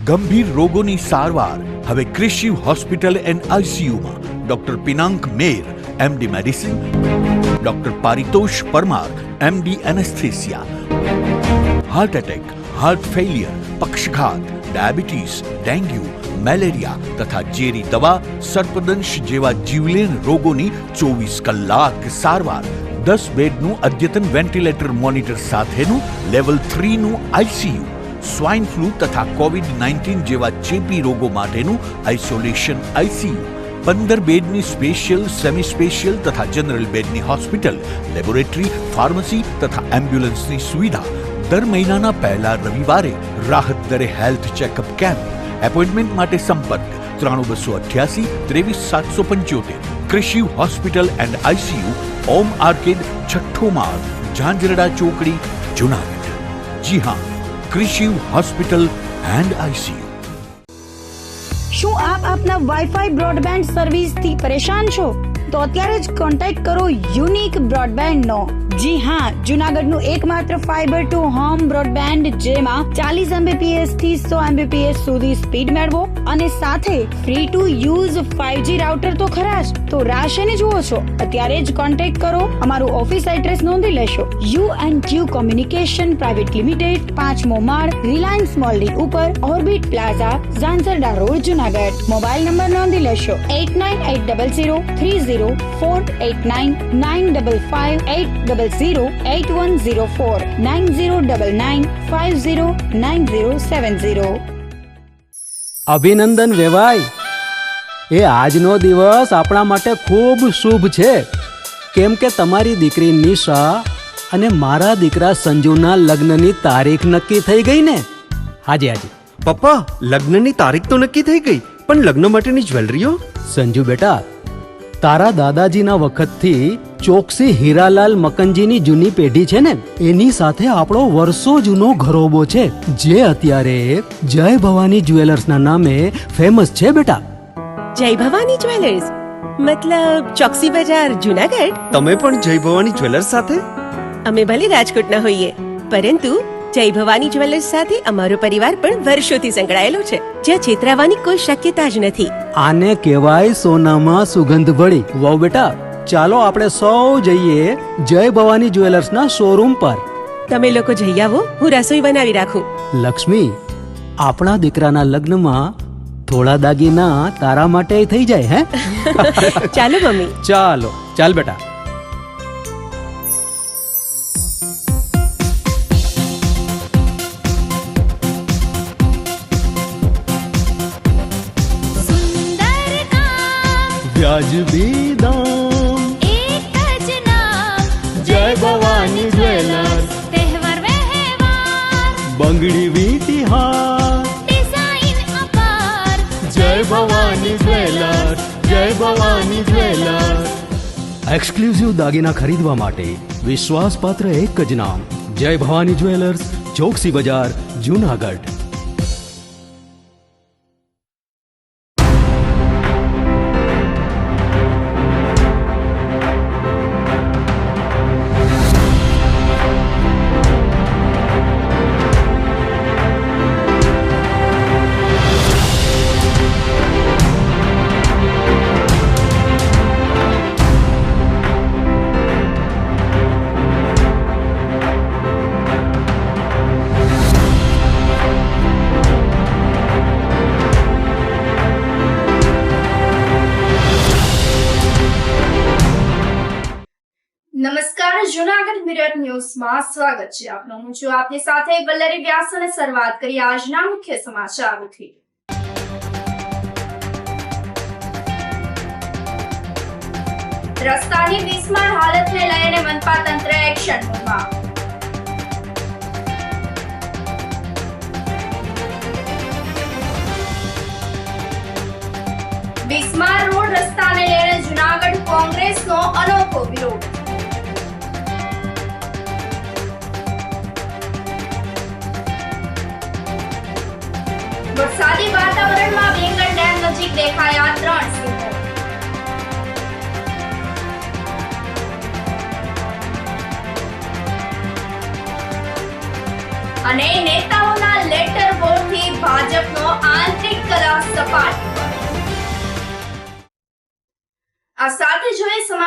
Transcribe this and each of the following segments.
ગંભીર રોગોની સારવાર હવે કૃષિ હોસ્પિટલ એન્ડ આઈસીયુમાં doctor Pinank Mer, MD medicine, doctor Paritosh Parmar, MD anaesthesia, heart attack, heart failure, પક્ષઘાત, ડાયાબિટીસ, ડેન્ગ્યુ, મેલેરિયા તથા ઝેરી દવા, સર્પદંશ જેવા જીવલેણ રોગોની 24 કલાક સારવાર, 10 બેડનું અદ્યતન વેન્ટિલેટર મોનિટર સાથેનું લેવલ 3નું આઈસીયુ, સ્વાઇન ફ્લૂ તથા કોવિડ-19 જેવા ચેપી રોગો માટેનું આઇસોલેશન આઈસીયુ, 15 બેડની સ્પેશિયલ, સેમી સ્પેશિયલ તથા જનરલ બેડની હોસ્પિટલ, લેબોરેટરી, ફાર્મસી તથા એમ્બ્યુલન્સની સુવિધા, દર મહિનાના પહેલા રવિવારે રાહત દરે હેલ્થ ચેકઅપ કેમ્પ. એપોઇન્ટમેન્ટ માટે સંપર્ક 9288 23775. કૃષિ hospital and ICU, Om arcade, છઠ્ઠો માળ, ઝાંઝરડા ચોકડી, જુનાગઢ. જી હા, કૃષિ હોસ્પિટલ એન્ડ આઈસીયુ. શું આપ આપના વાઈફાઈ બ્રોડબેન્ડ સર્વિસથી પરેશાન છો? તો અત્યારે જ કોન્ટેક્ટ કરો યુનિક બ્રોડબેન્ડ નો. જી હા, જુનાગઢનું એકમાત્ર ફાઈબર ટુ હોમ બ્રોડબેન્ડ, જેમાં 40 Mbps થી 100 Mbps સુધી સ્પીડ મેળવો અને સાથે free to use 5G router તો ખરા જ. તો રાહ શેની જુઓ છો? અત્યારે જ કોન્ટેક્ટ કરો. અમારું ઓફિસ એડ્રેસ નોંધી લેશો. U&Q કોમ્યુનિકેશન પ્રાઇવેટ લિમિટેડ, 5મો માળ, રિલાયન્સ મોલની ઉપર, orbit plaza, Zanzarda road, Junagadh. Mobile number નોંધી લેશો 89800304899558008104 9099509070. અભિનંદન વેવાય. એ આજનો દિવસ આપણા માટે ખૂબ શુભ છે, કેમ કે તમારી દીકરી નિશા અને મારા દીકરા સંજુના લગ્નની તારીખ નક્કી થઈ ગઈ ને. હાજી હાજી પપ્પા, લગ્નની તારીખ તો નક્કી થઈ ગઈ, પણ લગ્ન માટેની જ્વેલરીઓ? સંજુ બેટા, તારા દાદાજીના વખતથી ચોકસી હીરાલાલ મકનજીની જૂની પેઢી છે ને, એની સાથે આપણો વર્ષો જૂનો ઘરોબો છે, જે અત્યારે જય ભવાની જ્વેલર્સના નામે ફેમસ છે બેટા. જય ભવાની જ્વેલર્સ મતલબ ચોકસી બજાર, જુનાગઢ? તમે પણ જય ભવાની જ્વેલર્સ સાથે? અમે ભલે રાજકોટના હોઈએ, પરંતુ જય ભવાની જ્વેલર્સ સાથે અમારો પરિવાર પણ વર્ષોથી સંકળાયેલો છે, જ્યાં છેતરાવાની કોઈ શક્યતા જ નથી. આને કહેવાય સોનામાં સુગંધ ભળી. વાવ બેટા, ચાલો આપણે સૌ જઈએ જય ભવાની જ્વેલર્સના શોરૂમ પર. તમે લોકો જઈ આવો, હું રસોઈ બનાવી રાખું. લક્ષ્મી, આપણા દીકરાના લગ્નમાં થોડા દાગીના તારા માટે થઈ જાય. હે ચાલો મમ્મી. ચાલો ચાલ બેટા. વ્યાજબી દામ, એક જ નામ, જય ભવાની જ્વેલર્સ. તહેવાર વ્યવહાર, બંગડી વીંટી હાર, ડિઝાઇન અપાર, જય ભવાની જ્વેલર્સ, જય ભવાની જ્વેલર્સ. એક્સક્લુઝિવ દાગીના ખરીદવા માટે વિશ્વાસપાત્ર એક જ નામ, જય ભવાની જ્વેલર્સ, ચોકસી બજાર, જુનાગઢ. નમસ્કાર, જુનાગઢ મિરર ન્યૂઝમાં સ્વાગત છે આપનું. હું છું આપની સાથે વલ્લરી વ્યાસ અને શરૂઆત કરી આજના મુખ્ય સમાચારોથી. રસ્તાની બિસ્માર હાલતને લઈને મનપા તંત્ર એક્શન મોડમાં. બિસ્માર રોડ રસ્તાને લઈને જુનાગઢ કોંગ્રેસનો અનોખો વિરોધ. વરસાદી વાતાવરણમાં વેંગણ ડેમ નજીક દેખાયા 3 સિંહો. અને નેતાઓના લેટર બોર્ડથી ભાજપનો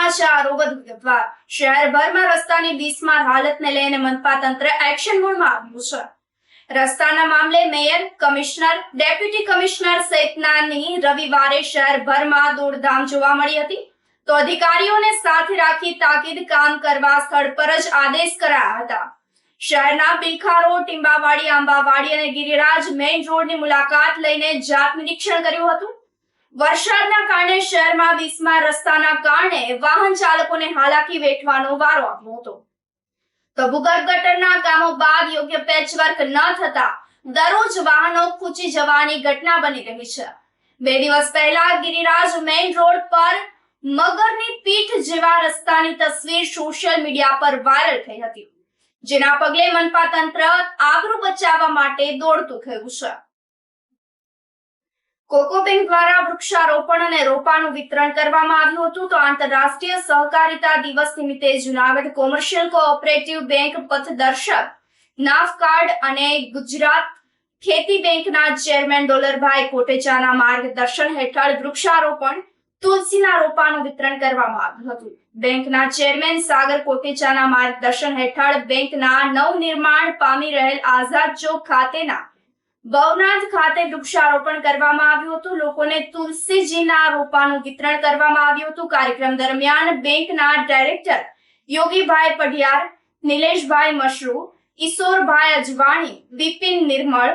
સમાચારો વધુ વિગતવાર. શહેરભરમાં રસ્તાની બિસ્માર હાલતને લઈને મનપા તંત્ર એક્શન મોડમાં આવ્યું છે. રસ્તાના મામલે મેયર, કમિશનર, ડેપ્યુટી કમિશનર સહિતનાની રવિવારે શહેરભરમાં દોડધામ જોવા મળી હતી, તો અધિકારીઓને સાથે રાખી તાકીદ કામ કરવા સ્થળ પર જ આદેશ કરાયા હતા. શહેરના બિલખા રોડ, ટીંબાવાડી, આંબાવાડી અને ગિરિરાજ મેઇન રોડની મુલાકાત લઈને જાત નિરીક્ષણ કર્યું હતું. વરસાદના કારણે શહેરમાં બિસ્માર રસ્તાના કારણે વાહન ચાલકોને હાલાકી વેઠવાનો વારો આવ્યો હતો. તો ભૂગર્ભ ગટરના કામો બાદ યોગ્ય પેચવર્ક ન થતા દરરોજ વાહનો ખૂંચી જવાની ઘટના બની રહી છે. 2 દિવસ પહેલા ગિરિરાજ મેઇન રોડ પર મગરની પીઠ જેવા રસ્તાની તસવીર સોશિયલ મીડિયા પર વાયરલ થઈ હતી, જેના પગલે મનપા તંત્ર આબરૂ બચાવવા માટે દોડતું થયું છે. કોકો બેંક દ્વારા વૃક્ષારોપણ અને રોપાનું વિતરણ કરવામાં આવ્યું હતું. તો આંતરરાષ્ટ્રીય સહકારિતા દિવસ નિમિત્તે જુનાગઢ કોમર્શિયલ કોઓપરેટિવ બેંક પથદર્શક નાફકાર્ડ અને ગુજરાત ખેતી બેંકના ચેરમેન ડોલરભાઈ કોટેચાના માર્ગદર્શન હેઠળ વૃક્ષારોપણ, તુલસીના રોપાનું વિતરણ કરવામાં આવ્યું હતું. બેંકના ચેરમેન સાગર કોટેચાના માર્ગદર્શન હેઠળ બેંકના નવનિર્માણ પામી રહેલ આઝાદ ચોક ખાતેના ભવનાથ ખાતે વૃક્ષારોપણ કરવામાં આવ્યું હતું. લોકોને તુલસીજીના રોપાનું વિતરણ કરવામાં આવ્યું હતું. કાર્યક્રમ દરમિયાન બેંકના ડાયરેક્ટર યોગીભાઈ પઢિયાર, નિલેશભાઈ મશરૂ, ઈશ્વરભાઈ અજવાણી, બિપિન નિર્મળ,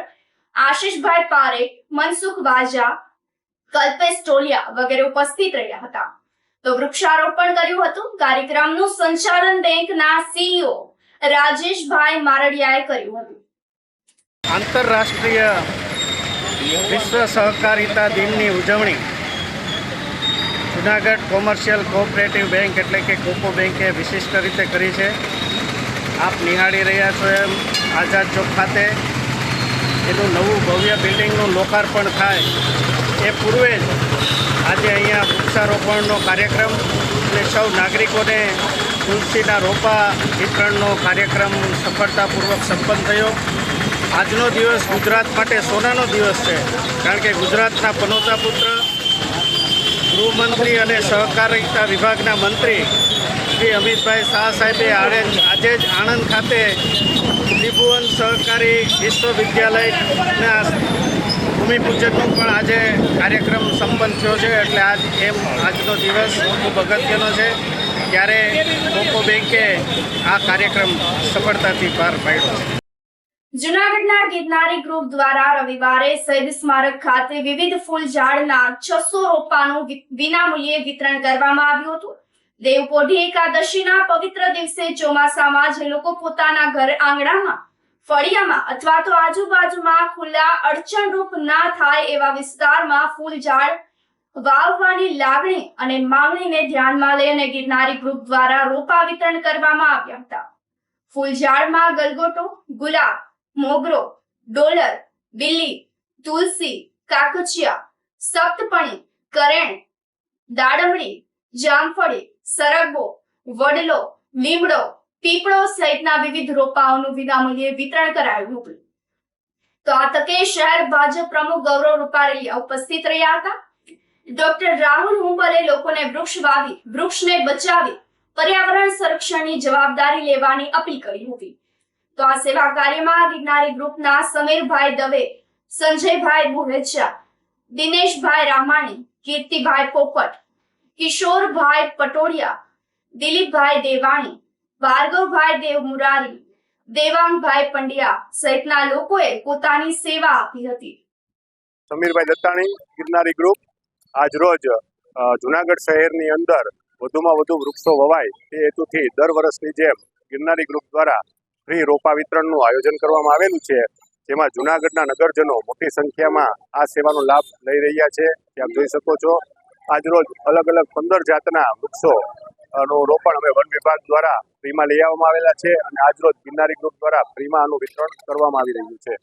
આશિષભાઈ પારેખ, મનસુખ વાજા, કલ્પેશ ટોલિયા વગેરે ઉપસ્થિત રહ્યા હતા. તો વૃક્ષારોપણ કર્યું હતું. કાર્યક્રમનું સંચાલન બેંકના સીઈઓ રાજેશભાઈ મારડિયાએ કર્યું હતું. આંતરરાષ્ટ્રીય વિશ્વ સહકારિતા દિનની ઉજવણી જુનાગઢ કોમર્શિયલ કોઓપરેટિવ બેંક એટલે કે કોકો બેંકે વિશિષ્ટ રીતે કરી છે. આપ નિહાળી રહ્યા છો એમ આઝાદ ચોક ખાતે એનું નવું ભવ્ય બિલ્ડિંગનું લોકાર્પણ થાય એ પૂર્વે જ આજે અહીંયા વૃક્ષારોપણનો કાર્યક્રમ અને સૌ નાગરિકોને તુલસીના રોપા વિતરણનો કાર્યક્રમ સફળતાપૂર્વક સંપન્ન થયો. આજનો દિવસ ગુજરાત માટે સોનાનો દિવસ છે, કારણ કે ગુજરાતના પનોતા પુત્ર, ગૃહમંત્રી અને સહકારિતા વિભાગના મંત્રી શ્રી અમિતભાઈ શાહ સાહેબે આજે જ આણંદ ખાતે ત્રિભુવન સહકારી વિશ્વવિદ્યાલયના ભૂમિપૂજનનો પણ આજે કાર્યક્રમ સંપન્ન થયો છે. એટલે આજનો દિવસ ખૂબ અગત્યનો છે, ત્યારે કોકો બેંકે આ કાર્યક્રમ સફળતાથી પાર પાડ્યો છે. જૂનાગઢના ગિરનારી ગ્રુપ દ્વારા રવિવારે શહીદ સ્મારક ખાતે વિવિધ ફૂલ ઝાડના 600 રોપાનું વિનામૂલ્યે વિતરણ કરવામાં આવ્યું હતું. દેવપોઢી એકાદશીના પવિત્ર દિવસે ચોમાસામાં જે લોકો પોતાના ઘર આંગણામાં, ફળિયામાં અથવા તો આજુબાજુમાં ખુલ્લા અડચણરૂપ ના થાય એવા વિસ્તારમાં ફૂલ ઝાડ વાવવાની લાગણી અને માંગણીને ધ્યાનમાં લઈ અને ગિરનારી ગ્રુપ દ્વારા રોપા વિતરણ કરવામાં આવ્યા હતા. ફૂલ ઝાડમાં ગલગોટો, ગુલાબ, મોગરો, ડોલર, બિલ્લી, તુલસી, કાકચિયા, સપ્તપણી, કરેણ, દાડમડી, જામફળી, સરગવો, વડલો, લીમડો, પીપળો સહિતના વિવિધ રોપાઓનું વિનામૂલ્યે વિતરણ કરાયું હતું. તો આ તકે શહેર ભાજપ પ્રમુખ ગૌરવ રૂપારેલિયા ઉપસ્થિત રહ્યા હતા. ડોક્ટર રાહુલ હુંબલે લોકોને વૃક્ષ વાવી, વૃક્ષને બચાવી પર્યાવરણ સંરક્ષણની જવાબદારી લેવાની અપીલ કરી હતી. તો આ સેવા કાર્યમાં ગિરનારી ગ્રુપના સમીરભાઈ દવે, સંજયભાઈ બુહેચા, દિનેશભાઈ રામાણી, કીર્તિભાઈ પોપટ, કિશોરભાઈ પટોડિયા, દિલીપભાઈ દેવાણી, ભાર્ગવભાઈ દેવમુરારી, દેવાંગભાઈ પંડ્યા સહિતના લોકોએ પોતાની સેવા આપી હતી. સમીરભાઈ દત્તાણી, ગિરનારી ગ્રુપ. આજરોજ જુનાગઢ શહેરની અંદર વધુમાં વધુ વૃક્ષો વવાય તે હેતુથી દર વર્ષની જેમ ગિરનારી ગ્રુપ દ્વારા ફ્રી રોપા વિતરણનું આયોજન કરવામાં આવેલું છે, જેમાં જુનાગઢના નગરજનો મોટી સંખ્યામાં આ સેવાનો લાભ લઈ રહ્યા છે. આપ જોઈ શકો છો, આજરોજ અલગ અલગ 15 જાતના વૃક્ષો નું રોપણ અમે વન વિભાગ દ્વારા ફ્રીમાં લઈ આવવામાં આવેલા છે અને આજરોજ ગિરનારી ગ્રુપ દ્વારા ફ્રીમાં આનું વિતરણ કરવામાં આવી રહ્યું છે.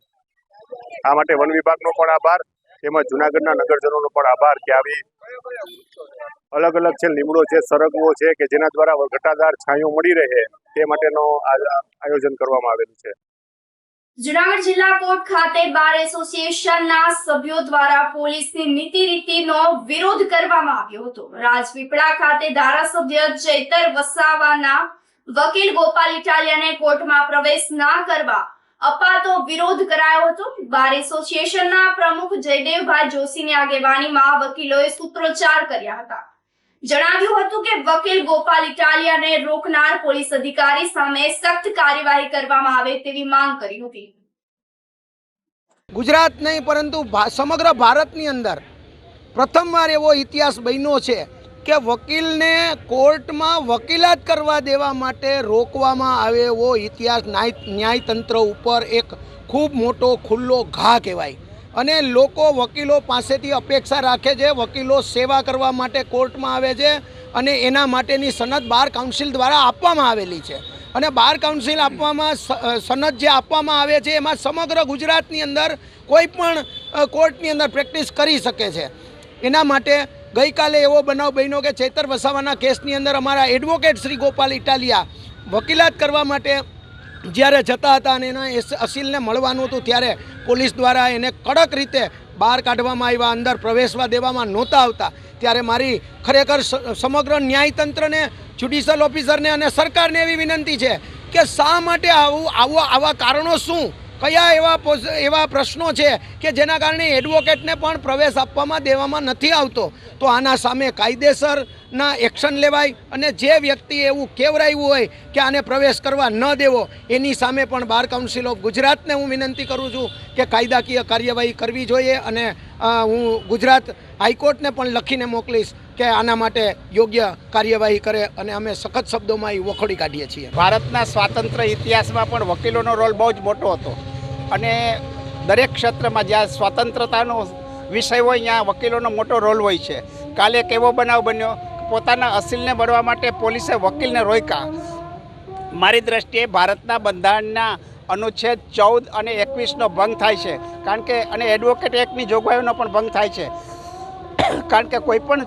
આ માટે વન વિભાગનો પણ આભાર, તેમજ જુનાગઢના નગરજનોનો પણ આભાર કે આવી અલગ અલગ છે લીમડો છે, સરગવો છે કે જેના દ્વારા ઘટાદાર છાંયો મળી રહે તે માટેનો આયોજન કરવામાં આવેલું છે. જુનાગઢ જિલ્લા કોર્ટ ખાતે બાર એસોસિએશનના સભ્યો દ્વારા પોલીસની નીતિ રીતિનો વિરોધ કરવામાં આવ્યો હતો. રાજપીપળા ખાતે ધારાસભ્ય ચૈતર વસાવાના વકીલ ગોપાલ ઇટાલિયાને કોર્ટમાં પ્રવેશ ના કરવા અપાતો વિરોધ કરાયો હતો. બાર એસોસિએશનના પ્રમુખ જયદેવભાઈ જોશીની આગેવાનીમાં વકીલોએ સૂત્રોચ્ચાર કર્યા હતા. જણાવ્યું હતું કે વકીલ ગોપાલ ઇટાલિયાને રોકનાર પોલીસ અધિકારી સામે સખ્ત કાર્યવાહી કરવામાં આવે તેવી માંગ કરી હતી. ગુજરાત નહીં પરંતુ સમગ્ર ભારતની અંદર પ્રથમવાર એવો ઇતિહાસ બન્યો છે કે વકીલને કોર્ટમાં વકીલાત કરવા દેવા માટે રોકવામાં આવે એવો ઇતિહાસ ન્યાયતંત્ર ઉપર એક ખૂબ મોટો ખુલ્લો ઘા કહેવાય. અને લોકો વકીલો પાસેથી અપેક્ષા રાખે છે, વકીલો સેવા કરવા માટે કોર્ટમાં આવે છે અને એના માટેની સનદ બાર કાઉન્સિલ દ્વારા આપવામાં આવેલી છે. અને બાર કાઉન્સિલ આપવામાં સનદ જે આપવામાં આવે છે એમાં સમગ્ર ગુજરાતની અંદર કોઈ પણ કોર્ટની અંદર પ્રેક્ટિસ કરી શકે છે. એના માટે ગઈકાલે એવો બનાવ બન્યો કે ચૈતર વસાવાના કેસની અંદર અમારા એડવોકેટ શ્રી ગોપાલ ઇટાલિયા વકીલાત કરવા માટે જ્યારે જતા હતા અને એના અસીલને મળવાનું હતું ત્યારે પોલીસ દ્વારા એને કડક રીતે બહાર કાઢવામાં આવ્યા, અંદર પ્રવેશવા દેવામાં નહોતા આવતા. ત્યારે મારી ખરેખર સમગ્ર ન્યાયતંત્રને, જ્યુડિશિયલ ઓફિસરને અને સરકારને એવી વિનંતી છે કે શા માટે આવા કારણો શું, કયા એવા પ્રશ્નો છે કે જેના કારણે એડવોકેટને પણ પ્રવેશ આપવામાં દેવામાં નથી આવતો. તો આના સામે કાયદેસરના એક્શન લેવાય અને જે વ્યક્તિ એવું કેવરાયું હોય કે આને પ્રવેશ કરવા ન દેવો એની સામે પણ બાર કાઉન્સિલ ઓફ ગુજરાતને હું વિનંતી કરું છું કે કાયદાકીય કાર્યવાહી કરવી જોઈએ. અને હું ગુજરાત હાઈકોર્ટને પણ લખીને મોકલીશ કે આના માટે યોગ્ય કાર્યવાહી કરે અને અમે સખત શબ્દોમાં એ વખોડી કાઢીએ છીએ. ભારતના સ્વાતંત્ર્ય ઇતિહાસમાં પણ વકીલોનો રોલ બહુ જ મોટો હતો અને દરેક ક્ષેત્રમાં જ્યાં સ્વતંત્રતાનો વિષય હોય ત્યાં વકીલોનો મોટો રોલ હોય છે. કાલે એક એવો બનાવ બન્યો, પોતાના અસીલને મળવા માટે પોલીસે વકીલને રોક્યા. મારી દ્રષ્ટિએ ભારતના બંધારણના અનુચ્છેદ 14 અને 21નો ભંગ થાય છે, કારણ કે અને એડવોકેટ એક્ટની જોગવાઈઓનો પણ ભંગ થાય છે. કારણ કે કોઈ પણ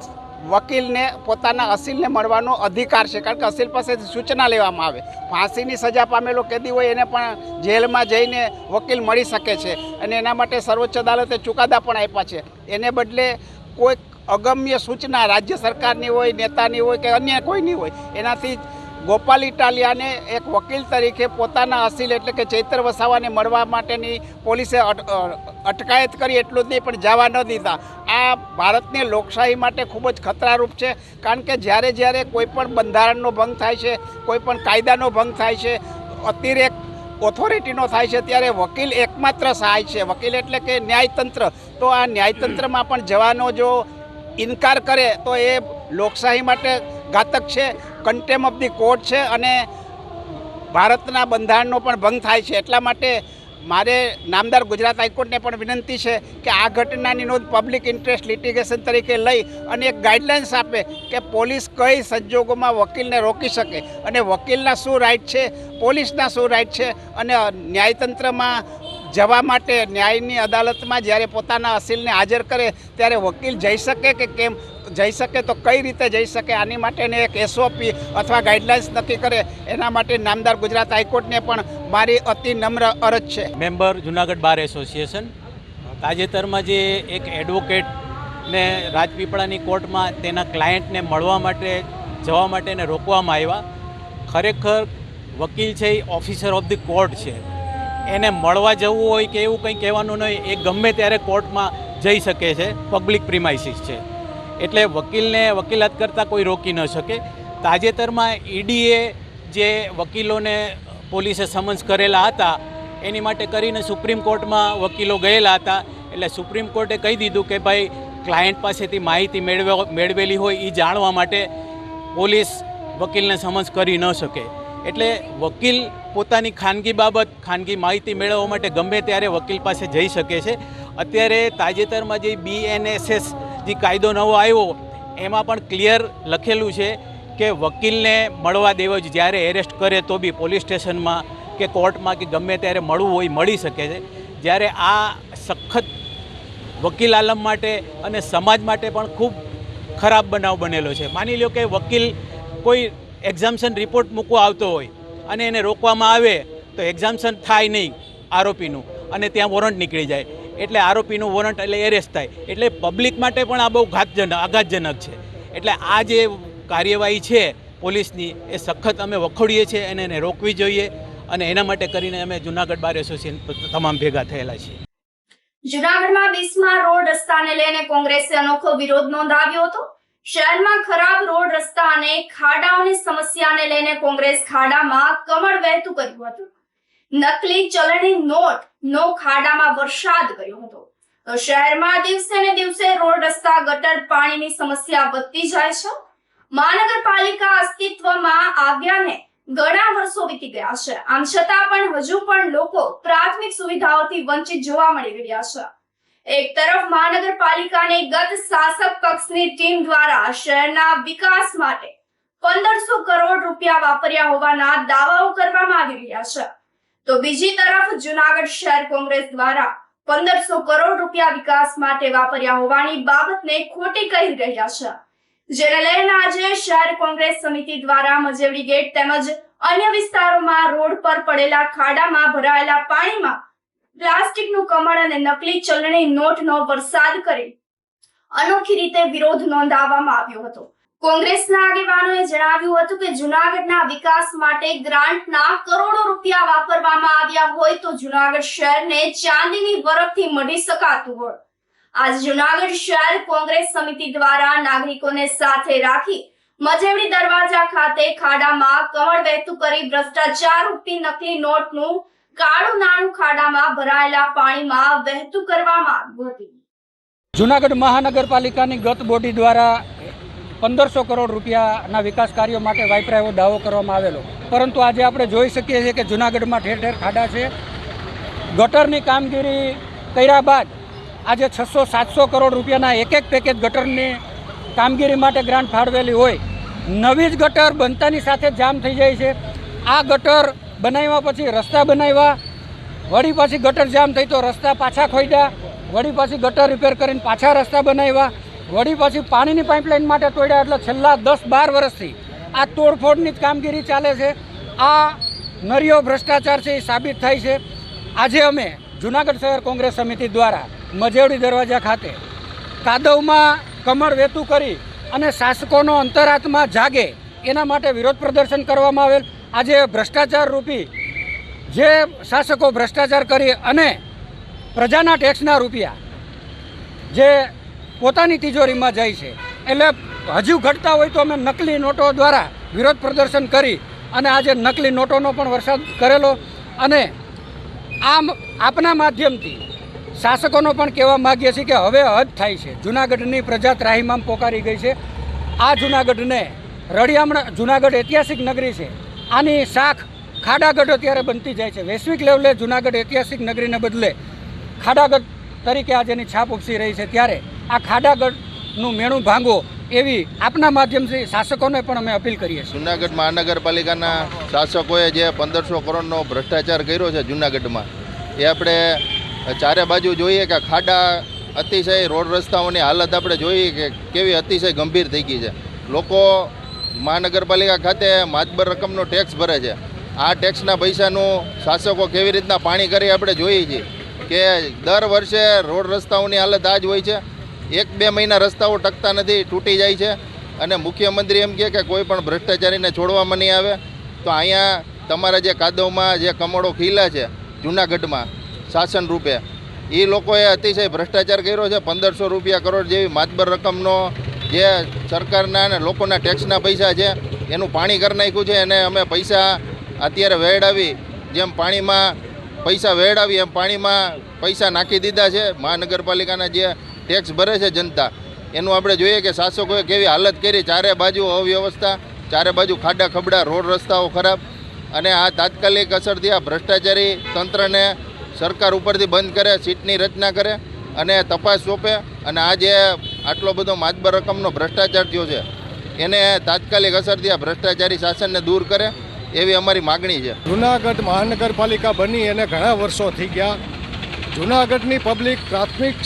વકીલને પોતાના અસીલને મળવાનો અધિકાર છે, કારણ કે અસીલ પાસેથી સૂચના લેવામાં આવે. ફાંસીની સજા પામેલો કેદી હોય એને પણ જેલમાં જઈને વકીલ મળી શકે છે અને એના માટે સર્વોચ્ચ અદાલતે ચુકાદા પણ આપ્યા છે. એને બદલે કોઈ અગમ્ય સૂચના રાજ્ય સરકારની હોય, નેતાની હોય કે અન્ય કોઈની હોય, એનાથી ગોપાલ ઇટાલિયાને એક વકીલ તરીકે પોતાના અસીલ એટલે કે ચૈતર વસાવાને મળવા માટેની પોલીસે અટકાયત કરી. એટલું જ નહીં પણ જવા ન દીધા. આ ભારતની લોકશાહી માટે ખૂબ જ ખતરારૂપ છે, કારણ કે જ્યારે કોઈ પણ બંધારણનો ભંગ થાય છે, કોઈ પણ કાયદાનો ભંગ થાય છે, અતિરેક ઓથોરિટીનો થાય છે, ત્યારે વકીલ એકમાત્ર સહાય છે. વકીલ એટલે કે ન્યાયતંત્ર. તો આ ન્યાયતંત્રમાં પણ જવાનો જો ઇનકાર કરે તો એ લોકશાહી માટે ઘાતક છે, કન્ટેમ ઓફ ધી કોર્ટ છે અને ભારતના બંધારણનો પણ ભંગ થાય છે. એટલા માટે મારે નામદાર ગુજરાત હાઈકોર્ટને પણ વિનંતી છે કે આ ઘટનાની નોંધ પબ્લિક ઇન્ટરેસ્ટ લિટિગેશન તરીકે લઈ અને એક ગાઈડલાઇન્સ આપે કે પોલીસ કઈ સંજોગોમાં વકીલને રોકી શકે અને વકીલના શું રાઇટ છે, પોલીસના શું રાઇટ છે અને ન્યાયતંત્રમાં જવા માટે ન્યાયની અદાલતમાં જ્યારે પોતાના અસીલને હાજર કરે ત્યારે વકીલ જઈ શકે કે કેમ જઈ શકે, તો કઈ રીતે જઈ શકે, આની માટેને એક SOP અથવા ગાઈડલાઇન્સ નક્કી કરે. એના માટે નામદાર ગુજરાત હાઈકોર્ટને પણ મારી અતિ નમ્ર અરજ છે. Member Junagadh bar association. તાજેતરમાં જે એક એડવોકેટને રાજપીપળાની કોર્ટમાં તેના ક્લાયન્ટને મળવા માટે જવા માટે એને રોકવામાં આવ્યા. ખરેખર વકીલ છે A officer of the court છે, એને મળવા જવું હોય કે એવું કંઈ કહેવાનું નહીં, એ ગમે ત્યારે કોર્ટમાં જઈ શકે છે. પબ્લિક પ્રિમાઇસીસ છે એટલે વકીલને વકીલાત કરતાં કોઈ રોકી ન શકે. તાજેતરમાં EDએ જે વકીલોને પોલીસે સમન્સ કરેલા હતા એની માટે કરીને સુપ્રીમ કોર્ટમાં વકીલો ગયેલા હતા. એટલે સુપ્રીમ કોર્ટે કહી દીધું કે ભાઈ ક્લાયન્ટ પાસેથી માહિતી મેળવેલી હોય એ જાણવા માટે પોલીસ વકીલને સમન્સ કરી ન શકે. એટલે વકીલ પોતાની ખાનગી બાબત, ખાનગી માહિતી મેળવવા માટે ગમે ત્યારે વકીલ પાસે જઈ શકે છે. અત્યારે તાજેતરમાં જે BNSS જે કાયદો નવો આવ્યો એમાં પણ ક્લિયર લખેલું છે કે વકીલને મળવા દેવો જ, જ્યારે એરેસ્ટ કરે તો બી પોલીસ સ્ટેશનમાં કે કોર્ટમાં કે ગમે ત્યારે મળવું હોય મળી શકે છે. જ્યારે આ સખત વકીલ આલમ માટે અને સમાજ માટે પણ ખૂબ ખરાબ બનાવ બનેલો છે. માની લો કે વકીલ કોઈ એક્ઝામ્શન રિપોર્ટ મૂકવા આવતો હોય અને એને રોકવામાં આવે તો એક્ઝામ્શન થાય નહીં આરોપીનું અને ત્યાં વોરંટ નીકળી જાય એટલે આરોપીનું વોરંટ એટલે એરેસ્ટ થાય એટલે પબ્લિક માટે પણ આ બહુ આઘાતજનક છે. એટલે આ જે કાર્યવાહી છે પોલીસની એ સખત અમે વખોડીએ છીએ અને એને રોકવી જોઈએ અને એના માટે કરીને અમે જુનાગઢ બાર એસોસિએશન તમામ ભેગા થયેલા છીએ. જૂનાગઢમાં બિસ્માર રોડ રસ્તાને લઈને કોંગ્રેસે અનોખો વિરોધ નોંધાવ્યો હતો. શહેરમાં ખરાબ રોડ રસ્તા અને ખાડાઓની સમસ્યાને લઈને કોંગ્રેસ ખાડામાં કમળ વહેતું કર્યું હતું. નકલી ચલણી નોટ નો ખાડામાં વરસાદ કર્યો હતો. તો શહેરમાં દિવસે ને દિવસે રોડ રસ્તા ગટર પાણીની સમસ્યા વધતી જાય છે. મહાનગરપાલિકા અસ્તિત્વમાં આવ્યાને ઘણા વર્ષો વીતી ગયા છે. આમ છતાં પણ હજુ પણ લોકો પ્રાથમિક સુવિધાઓથી વંચિત જોવા મળી રહ્યા છે. એક તરફ મહાનગરપાલિકાની ગત શાસક પક્ષની ટીમ દ્વારા શહેરના વિકાસ માટે 1500 કરોડ રૂપિયા વાપર્યા હોવાના દાવાઓ કરવામાં આવી રહ્યા છે. તો બીજી તરફ જૂનાગઢ શહેર કોંગ્રેસ દ્વારા 1500 કરોડ રૂપિયા વિકાસ માટે વાપર્યા હોવાની બાબતને ખોટી કહી રહ્યા છે. જેને લઈને આજે શહેર કોંગ્રેસ સમિતિ દ્વારા મજેવડી ગેટ તેમજ અન્ય વિસ્તારોમાં રોડ પર પડેલા ખાડામાં ભરાયેલા પાણીમાં પ્લાસ્ટિકનું કમળ અને નકલી ચલણી નોટનો વરસાદ કરી અનોખી રીતે વિરોધ નોંધાવવામાં આવ્યો હતો. કોંગ્રેસના આગેવાનોએ જણાવ્યું હતું કે જૂનાગઢના વિકાસ માટે ગ્રાન્ટના કરોડો રૂપિયા વાપરવામાં આવ્યા હોય તો જૂનાગઢ શહેરને ચાંદીની બરફથી મઢી શકાતું હોય. આજ જૂનાગઢ શહેર કોંગ્રેસ સમિતિ દ્વારા નાગરિકોને સાથે રાખી મજેવડી દરવાજા ખાતે ખાડામાં કમળ વહેતું કરી ભ્રષ્ટાચાર રૂપી નકલી નોટનું કાળું નાણું ખાડામાં ભરાયેલા પાણીમાં વહેતું કરવામાં આવ્યું હતું. જૂનાગઢ મહાનગરપાલિકાની ગત બોડી દ્વારા 1500 કરોડ રૂપિયાના વિકાસ કાર્યો માટે વાપરાયો એવો દાવો કરવામાં આવેલો, પરંતુ આજે આપણે જોઈ શકીએ છીએ કે જૂનાગઢમાં ઠેર ઠેર ખાડા છે. ગટરની કામગીરી કર્યા બાદ આજે 600-700 કરોડ રૂપિયાના એક પેકેજ ગટરની કામગીરી માટે ગ્રાન્ટ ફાળવેલી હોય, નવી જ ગટર બનતાની સાથે જામ થઈ જાય છે. આ ગટર બનાવ્યા પછી રસ્તા બનાવ્યા, વળી પાછી ગટર જામ થઈ તો રસ્તા પાછા ખોદ્યા, વળી પાછી ગટર રિપેર કરીને પાછા રસ્તા બનાવ્યા, વળી પાછી પાણીની પાઇપલાઇન માટે તોડ્યા. એટલે છેલ્લા 10-12 વર્ષથી આ તોડફોડની જ કામગીરી ચાલે છે. આ નરિયો ભ્રષ્ટાચાર છે એ સાબિત થાય છે. આજે અમે જૂનાગઢ શહેર કોંગ્રેસ સમિતિ દ્વારા મજેવડી દરવાજા ખાતે કાદવમાં કમળ વહેતું કરી અને શાસકોનો અંતરાત્મા જાગે એના માટે વિરોધ પ્રદર્શન કરવામાં આવેલ. આજે ભ્રષ્ટાચાર રૂપી જે શાસકો ભ્રષ્ટાચાર કરી અને પ્રજાના ટેક્સના રૂપિયા જે પોતાની તિજોરીમાં જાય છે, એટલે હજુ ઘટતા હોય તો અમે નકલી નોટો દ્વારા વિરોધ પ્રદર્શન કરી અને આજે નકલી નોટોનો પણ વરસાદ કરેલો. અને આમ આપના માધ્યમથી શાસકોનો પણ કહેવા માગીએ છીએ કે હવે હદ થાય છે. જૂનાગઢની પ્રજા ત્રાહિમામ પોકારી ગઈ છે. આ જૂનાગઢને રળિયામણા જૂનાગઢ ઐતિહાસિક નગરી છે, આની શાખ ખાડાગઢ અત્યારે બનતી જાય છે. વૈશ્વિક લેવલે જૂનાગઢ ઐતિહાસિક નગરીને બદલે ખાડાગઢ તરીકે આજેની છાપ ઉપસી રહી છે. ત્યારે આ ખાડાગઢનું મેણું ભાંગો એવી આપના માધ્યમથી શાસકોને પણ અમે અપીલ કરીએ છીએ. જૂનાગઢ મહાનગરપાલિકાના શાસકોએ જે 1500 કરોડનો ભ્રષ્ટાચાર કર્યો છે જૂનાગઢમાં, એ આપણે ચારે બાજુ જોઈએ કે ખાડા અતિશય રોડ રસ્તાઓની હાલત આપણે જોઈએ કે કેવી અતિશય ગંભીર થઈ ગઈ છે. લોકો મહાનગરપાલિકા ખાતે માતબર રકમનો ટેક્સ ભરે છે. આ ટેક્સના પૈસાનું શાસકો કેવી રીતના પાણી કરી આપણે જોઈએ છીએ કે દર વર્ષે રોડ રસ્તાઓની હાલત આ જ હોય છે. 1-2 મહિના રસ્તાઓ ટકતા નથી, તૂટી જાય છે. અને મુખ્યમંત્રી એમ કહે કે કોઈ પણ ભ્રષ્ટાચારીને છોડવામાં નહીં આવે. તો અહીંયા તમારા જે કાદવમાં જે કમળો ખીલા છે જૂનાગઢમાં શાસન રૂપે, એ લોકોએ અતિશય ભ્રષ્ટાચાર કર્યો છે. 1500 કરોડ જેવી માતબર રકમનો જે સરકારના અને લોકોના ટેક્સના પૈસા છે એનું પાણી કરી નાખ્યું છે. અને અમે પૈસા અત્યારે વેડાવી જેમ પાણીમાં પૈસા વેડાવી એમ પાણીમાં પૈસા નાખી દીધા છે. મહાનગરપાલિકાના જે ટેક્સ ભરે છે જનતા, એનું આપણે જોઈએ કે શાસકોએ કેવી હાલત કરી. ચારે બાજુ અવ્યવસ્થા, ચારે બાજુ ખાડા ખબડા, રોડ રસ્તાઓ ખરાબ. અને આ તાત્કાલિક અસરથી આ ભ્રષ્ટાચારી તંત્રને સરકાર ઉપરથી બંધ કરે, સીટની રચના કરે અને તપાસ સોંપે. અને આ જે આટલો બધો માતબર રકમનો ભ્રષ્ટાચાર થયો છે એને તાત્કાલિક અસરથી આ ભ્રષ્ટાચારી શાસનને દૂર કરે એવી અમારી માગણી છે. જૂનાગઢ મહાનગરપાલિકા બની એને ઘણા વર્ષો થઈ ગયા. જૂનાગઢની પબ્લિક પ્રાથમિક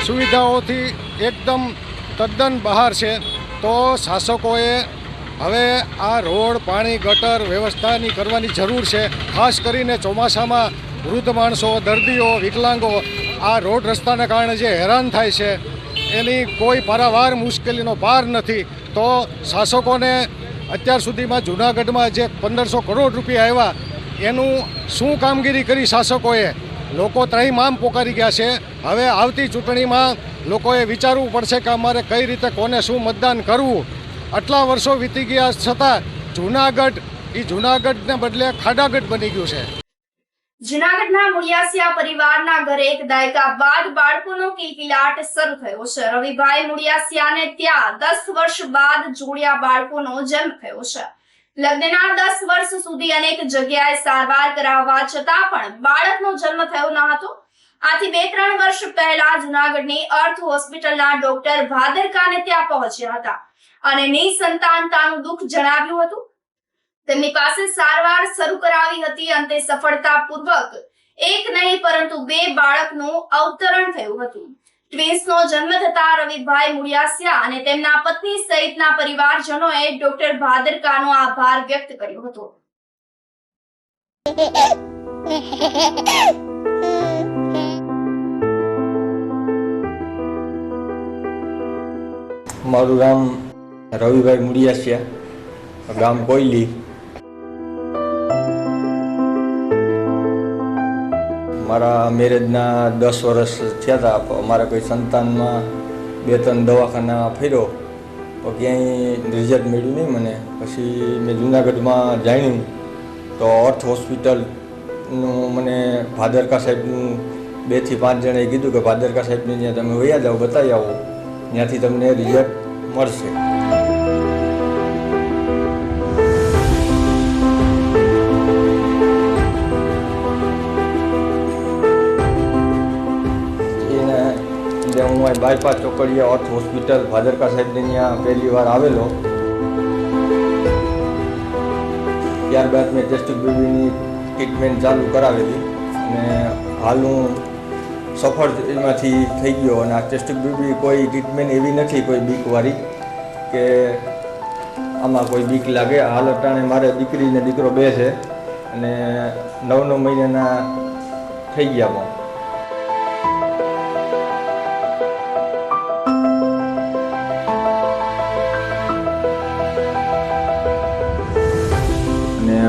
સુવિધાઓથી એકદમ તદ્દન બહાર છે. તો શાસકોએ હવે આ રોડ, પાણી, ગટર વ્યવસ્થાની કરવાની જરૂર છે. ખાસ કરીને ચોમાસામાં વૃદ્ધ માણસો, દર્દીઓ, વિકલાંગો આ રોડ રસ્તાના કારણે જે હેરાન થાય છે એની કોઈ પારાવાર મુશ્કેલીનો પાર નથી. તો શાસકોને અત્યાર સુધીમાં જૂનાગઢમાં જે 1500 કરોડ રૂપિયા આવ્યા એનું શું કામગીરી કરી શાસકોએ? લોકો ત્રહીમામ પોકારી ગયા છે. હવે આવતી ચૂંટણીમાં લોકોએ વિચારવું પડશે કે અમારે કઈ રીતે કોને શું મતદાન કરવું. આટલા વર્ષો વીતી ગયા છતાં જૂનાગઢ એ જૂનાગઢને બદલે ખાડાગઢ બની ગયું છે. જૂનાગઢના મુળિયાસિયા પરિવારના ઘરે એક દાયકા બાદ બાળકોનો કિલકિલાટ શરૂ થયો છે. રવિભાઈ મુળિયાસિયાને ત્યાં 10 વર્ષ બાદ જોડિયા બાળકોનો જન્મ થયો છે. લગ્નના 10 વર્ષ સુધી અનેક જગ્યાએ સારવાર કરાવવા છતાં પણ બાળકનો જન્મ થયો ન હતો. આથી 2-3 વર્ષ પહેલા જૂનાગઢની અર્થ હોસ્પિટલના ડોક્ટર ભાદરકાને ત્યાં પહોંચ્યા હતા અને નિસંતાનતાનું દુઃખ જણાવ્યું હતું. તેમની પાસે સારવાર શરૂ કરાવી હતી. અંતે સફળતાપૂર્વક એક નહીં પરંતુ 2 બાળકનું અવતરણ થયું હતું. ટ્વિન્સનો જન્મ થતા રવિભાઈ મુળિયાસિયા અને તેમના પત્ની સહિતના પરિવારજનોએ ડોક્ટર ભાદરકાનો આભાર વ્યક્ત કર્યો હતો. મારું નામ રવિભાઈ મુળિયાસિયા, ગામ કોયલી. મારા મેરેજના 10 વર્ષ થયા હતા. મારા કોઈ સંતાનમાં 2-3 દવાખાના ફર્યો તો ક્યાંય રિઝલ્ટ મળ્યું નહીં મને. પછી મેં જૂનાગઢમાં જાણ્યું તો અર્થ હોસ્પિટલનું મને ભાદરકા સાહેબનું 2 થી 5 જણાએ કીધું કે ભાદરકા સાહેબને ત્યાં તમે વયા જાઓ, બતાવી આવો, ત્યાંથી તમને રિઝલ્ટ મળશે. હું બાયપાસ ચોકડીયા અર્થ હોસ્પિટલ ભાદરકા સાહેબને ત્યાં પહેલી વાર આવેલો. ત્યારબાદ મેં ટેસ્ટિક બેબીની ટ્રીટમેન્ટ ચાલુ કરાવેલી અને હાલ હું સફળ એમાંથી થઈ ગયો. અને આ ટેસ્ટિક બેબી કોઈ ટ્રીટમેન્ટ એવી નથી કોઈ બીકવાળી કે આમાં કોઈ બીક લાગે. હાલ અટાણે મારે દીકરી ને દીકરો 2 છે અને 9 મહિનાના થઈ ગયા.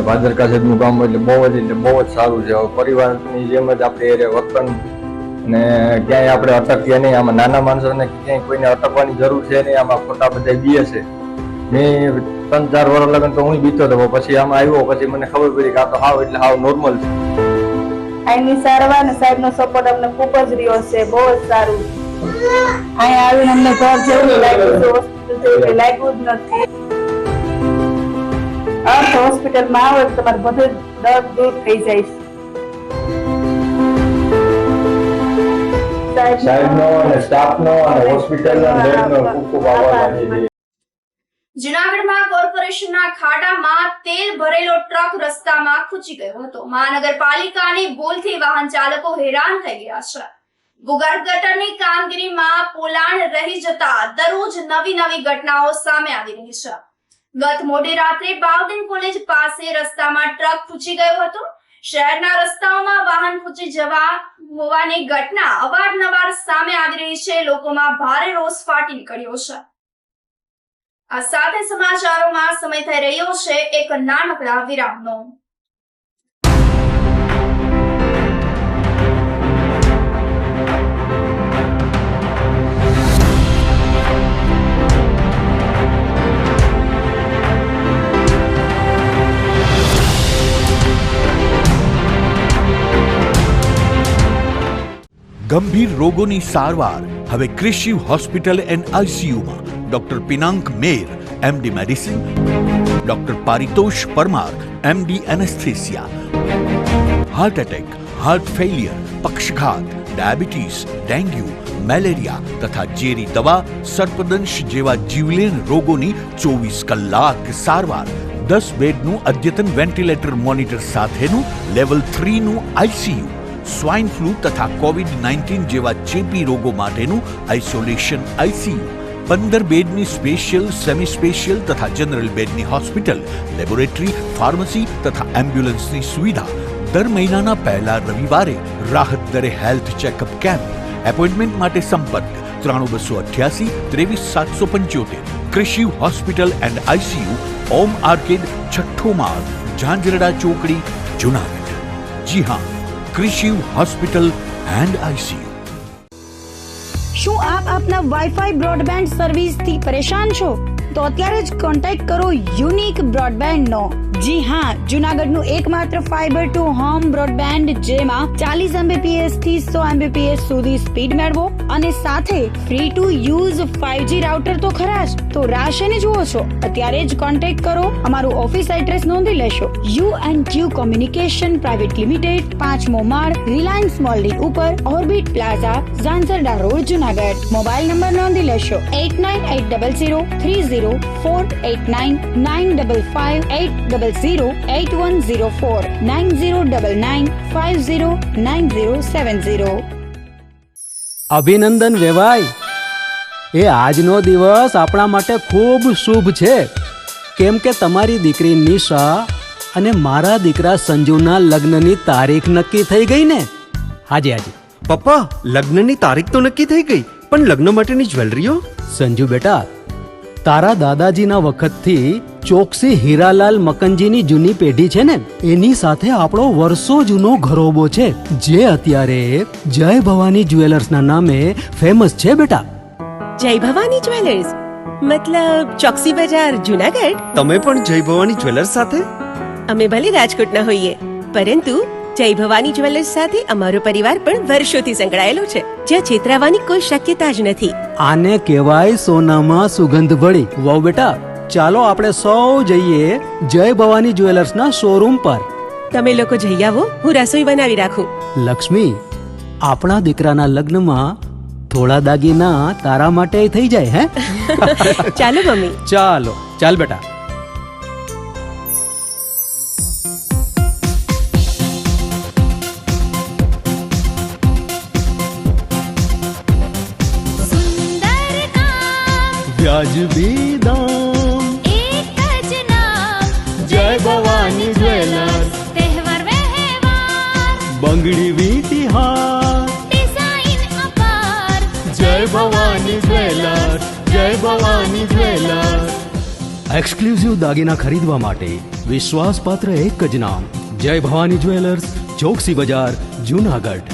ભાદરકા સાહેબનું કામ એટલે બહુ જ સારું છે. પરિવારની જેમ જ આપણે વર્તન ને ક્યાંય આપણે અટકીએ નહીં. આમાં નાના માણસોને ક્યાંય કોઈને અટકવાની જરૂર છે નહીં. આમાં ખોટા બધા બીએ છે. મેં 3-4 વર્ષ લગન તો હું બીતો હતો. પછી આમાં આવ્યો પછી મને ખબર પડી કે આ તો હાવ એટલે હાવ નોર્મલ છે. અહીંની સારવાર ને સાહેબનો સપોર્ટ અમને ખૂબ જ રહ્યો છે. બહુ જ સારું. અહીંયા આવીને અમને ઘર જેવું લાગ્યું છે. હોસ્પિટલ જેવું લાગ્યું જ નથી. અર્થ હોસ્પિટલમાં આવો તો તમારું બધું દર્દ દૂર થઈ જાય છે. સાહેબનો અને સ્ટાફનો અને હોસ્પિટલના બેડનો ખૂબ ખૂબ આભાર માનીએ છીએ. જૂનાગઢમાં કોર્પોરેશનના ખાડામાં તેલ ભરેલો ટ્રક રસ્તામાં ખૂંચી ગયો હતો. મહાનગરપાલિકાની ભૂલથી વાહન ચાલકો હેરાન થઈ ગયા છે. ભૂગર્ભ ગટરની કામગીરીમાં પોલાણ રહી જતા દરરોજ નવી ઘટનાઓ સામે આવી રહી છે. ગત મોડી રાત્રે બાવદીન કોલેજ પાસે રસ્તામાં ટ્રક ખૂંચી ગયો હતો. શહેરના રસ્તાઓમાં વાહન ખૂંચી જવા હોવાની ઘટના અવારનવાર સામે આવી રહી છે. લોકોમાં ભારે રોષ ફાટી નીકળ્યો છે. આ સાથે સમાચારોમાં સમય થઈ રહ્યો છે એક નાનકડા વિરામનો. ગંભીર રોગોની સારવાર હવે ક્રિશિવ હોસ્પિટલ એન્ડ આઈસીયુમાં doctor Pinank Mer MD medicine, doctor Paritosh Parmar MD anaesthesia, heart attack, heart failure, પક્ષઘાત, ડાયાબિટીસ, ડેન્ગ્યુ, મેલેરિયા તથા ઝેરી દવા, સર્પદંશ જેવા જીવલેણ રોગોની 24 કલાક સારવાર. 10 બેડનું અદ્યતન વેન્ટિલેટર મોનિટર સાથેનું લેવલ 3નું આઈસીયુ, સ્વાઇન ફ્લૂ તથા કોવિડ-19 જેવા ચેપી રોગો માટેનું આઇસોલેશન આઈસીયુ, 15 બેડની સ્પેશિયલ, સેમી સ્પેશિયલ તથા જનરલ બેડની હોસ્પિટલ, લેબોરેટરી, ફાર્મસી તથા એમ્બ્યુલન્સની સુવિધા, દર મહિનાના પહેલા રવિવારે રાહત દરે હેલ્થ ચેકઅપ કેમ્પ. એપોઇન્ટમેન્ટ માટે સંપર્ક 9288 23775. કૃષિ hospital and ICU, Om arcade, છઠ્ઠો માળ, ઝાંઝરડા ચોકડી, જુનાગઢ. જી હા, કૃષિ હોસ્પિટલ એન્ડ આઈસીયુ. શું આપ આપના વાઈફાઈ બ્રોડબેન્ડ સર્વિસથી પરેશાન છો? તો અત્યારે જ કોન્ટેક્ટ કરો યુનિક બ્રોડબેન્ડનો. જી હા, જુનાગઢનું એકમાત્ર ફાઈબર ટુ હોમ બ્રોડબેન્ડ, જેમાં 40 Mbps થી 100 Mbps સુધી સ્પીડ મેળવો અને સાથે free to use 5G router તો ખરા જ. તો રાહ શેની જુઓ છો? અત્યારે જ કોન્ટેક્ટ કરો. અમારું ઓફિસ એડ્રેસ નોંધી લેશો. U&Q કોમ્યુનિકેશન પ્રાઇવેટ લિમિટેડ, 5મો માળ, રિલાયન્સ મોલની ઉપર, orbit plaza, Zanzarda road, Junagadh. Mobile number નોંધી લેશો 89803048995580808104 9099509070. અભિનંદન વેવાય. એ આજનો દિવસ આપણા માટે ખૂબ શુભ છે, કેમ કે તમારી દીકરી નિશા અને મારા દીકરા સંજુના લગ્નની તારીખ નક્કી થઈ ગઈ ને. હાજી હાજી પપ્પા, લગ્નની તારીખ તો નક્કી થઈ ગઈ, પણ લગ્ન માટેની જ્વેલરીઓ? સંજુ બેટા, તારા દાદાજીના વખતથી ચોકસી હીરાલાલ મકનજીની જૂની પેઢી છે ને, એની સાથે આપણો વર્ષો જૂનો ઘરોબો છે, જે અત્યારે જય ભવાની જ્વેલર્સના નામે ફેમસ છે બેટા. જય ભવાની જ્વેલર્સ મતલબ ચોકસી બજાર, જુનાગઢ? તમે પણ જય ભવાની જ્વેલર્સ સાથે? અમે ભલે રાજકોટના હોઈએ, પરંતુ જય ભવાની જ્વેલર્સ સાથે અમારો પરિવાર પણ વર્ષોથી સંકળાયેલો છે, જ્યાં છેતરાવાની કોઈ શક્યતા જ નથી. આને કહેવાય સોનામાં સુગંધ ભળી. વાવ બેટા, ચાલો આપણે સૌ જઈએ જય ભવાની જ્વેલર્સના શોરૂમ પર. તમે લોકો જઈ આવો, હું રસોઈ બનાવી રાખું. લક્ષ્મી, આપણા દીકરાના લગ્નમાં થોડા દાગીના તારા માટે થઈ જાય. હે ચાલો મમ્મી. ચાલો ચાલ બેટા. વ્યાજબી દામ, એક જ નામ, જય ભવાની જ્વેલર્સ. તહેવાર વ્યવહાર, બંગડી વીટી હાર, ડિઝાઇન અપાર, જય ભવાની જ્વેલર્સ, જય ભવાની જ્વેલર્સ. એક્સક્લુઝિવ દાગીના ખરીદવા માટે વિશ્વાસપાત્ર એક જ નામ, જય ભવાની જ્વેલર્સ, ચોકસી બજાર, જુનાગઢ.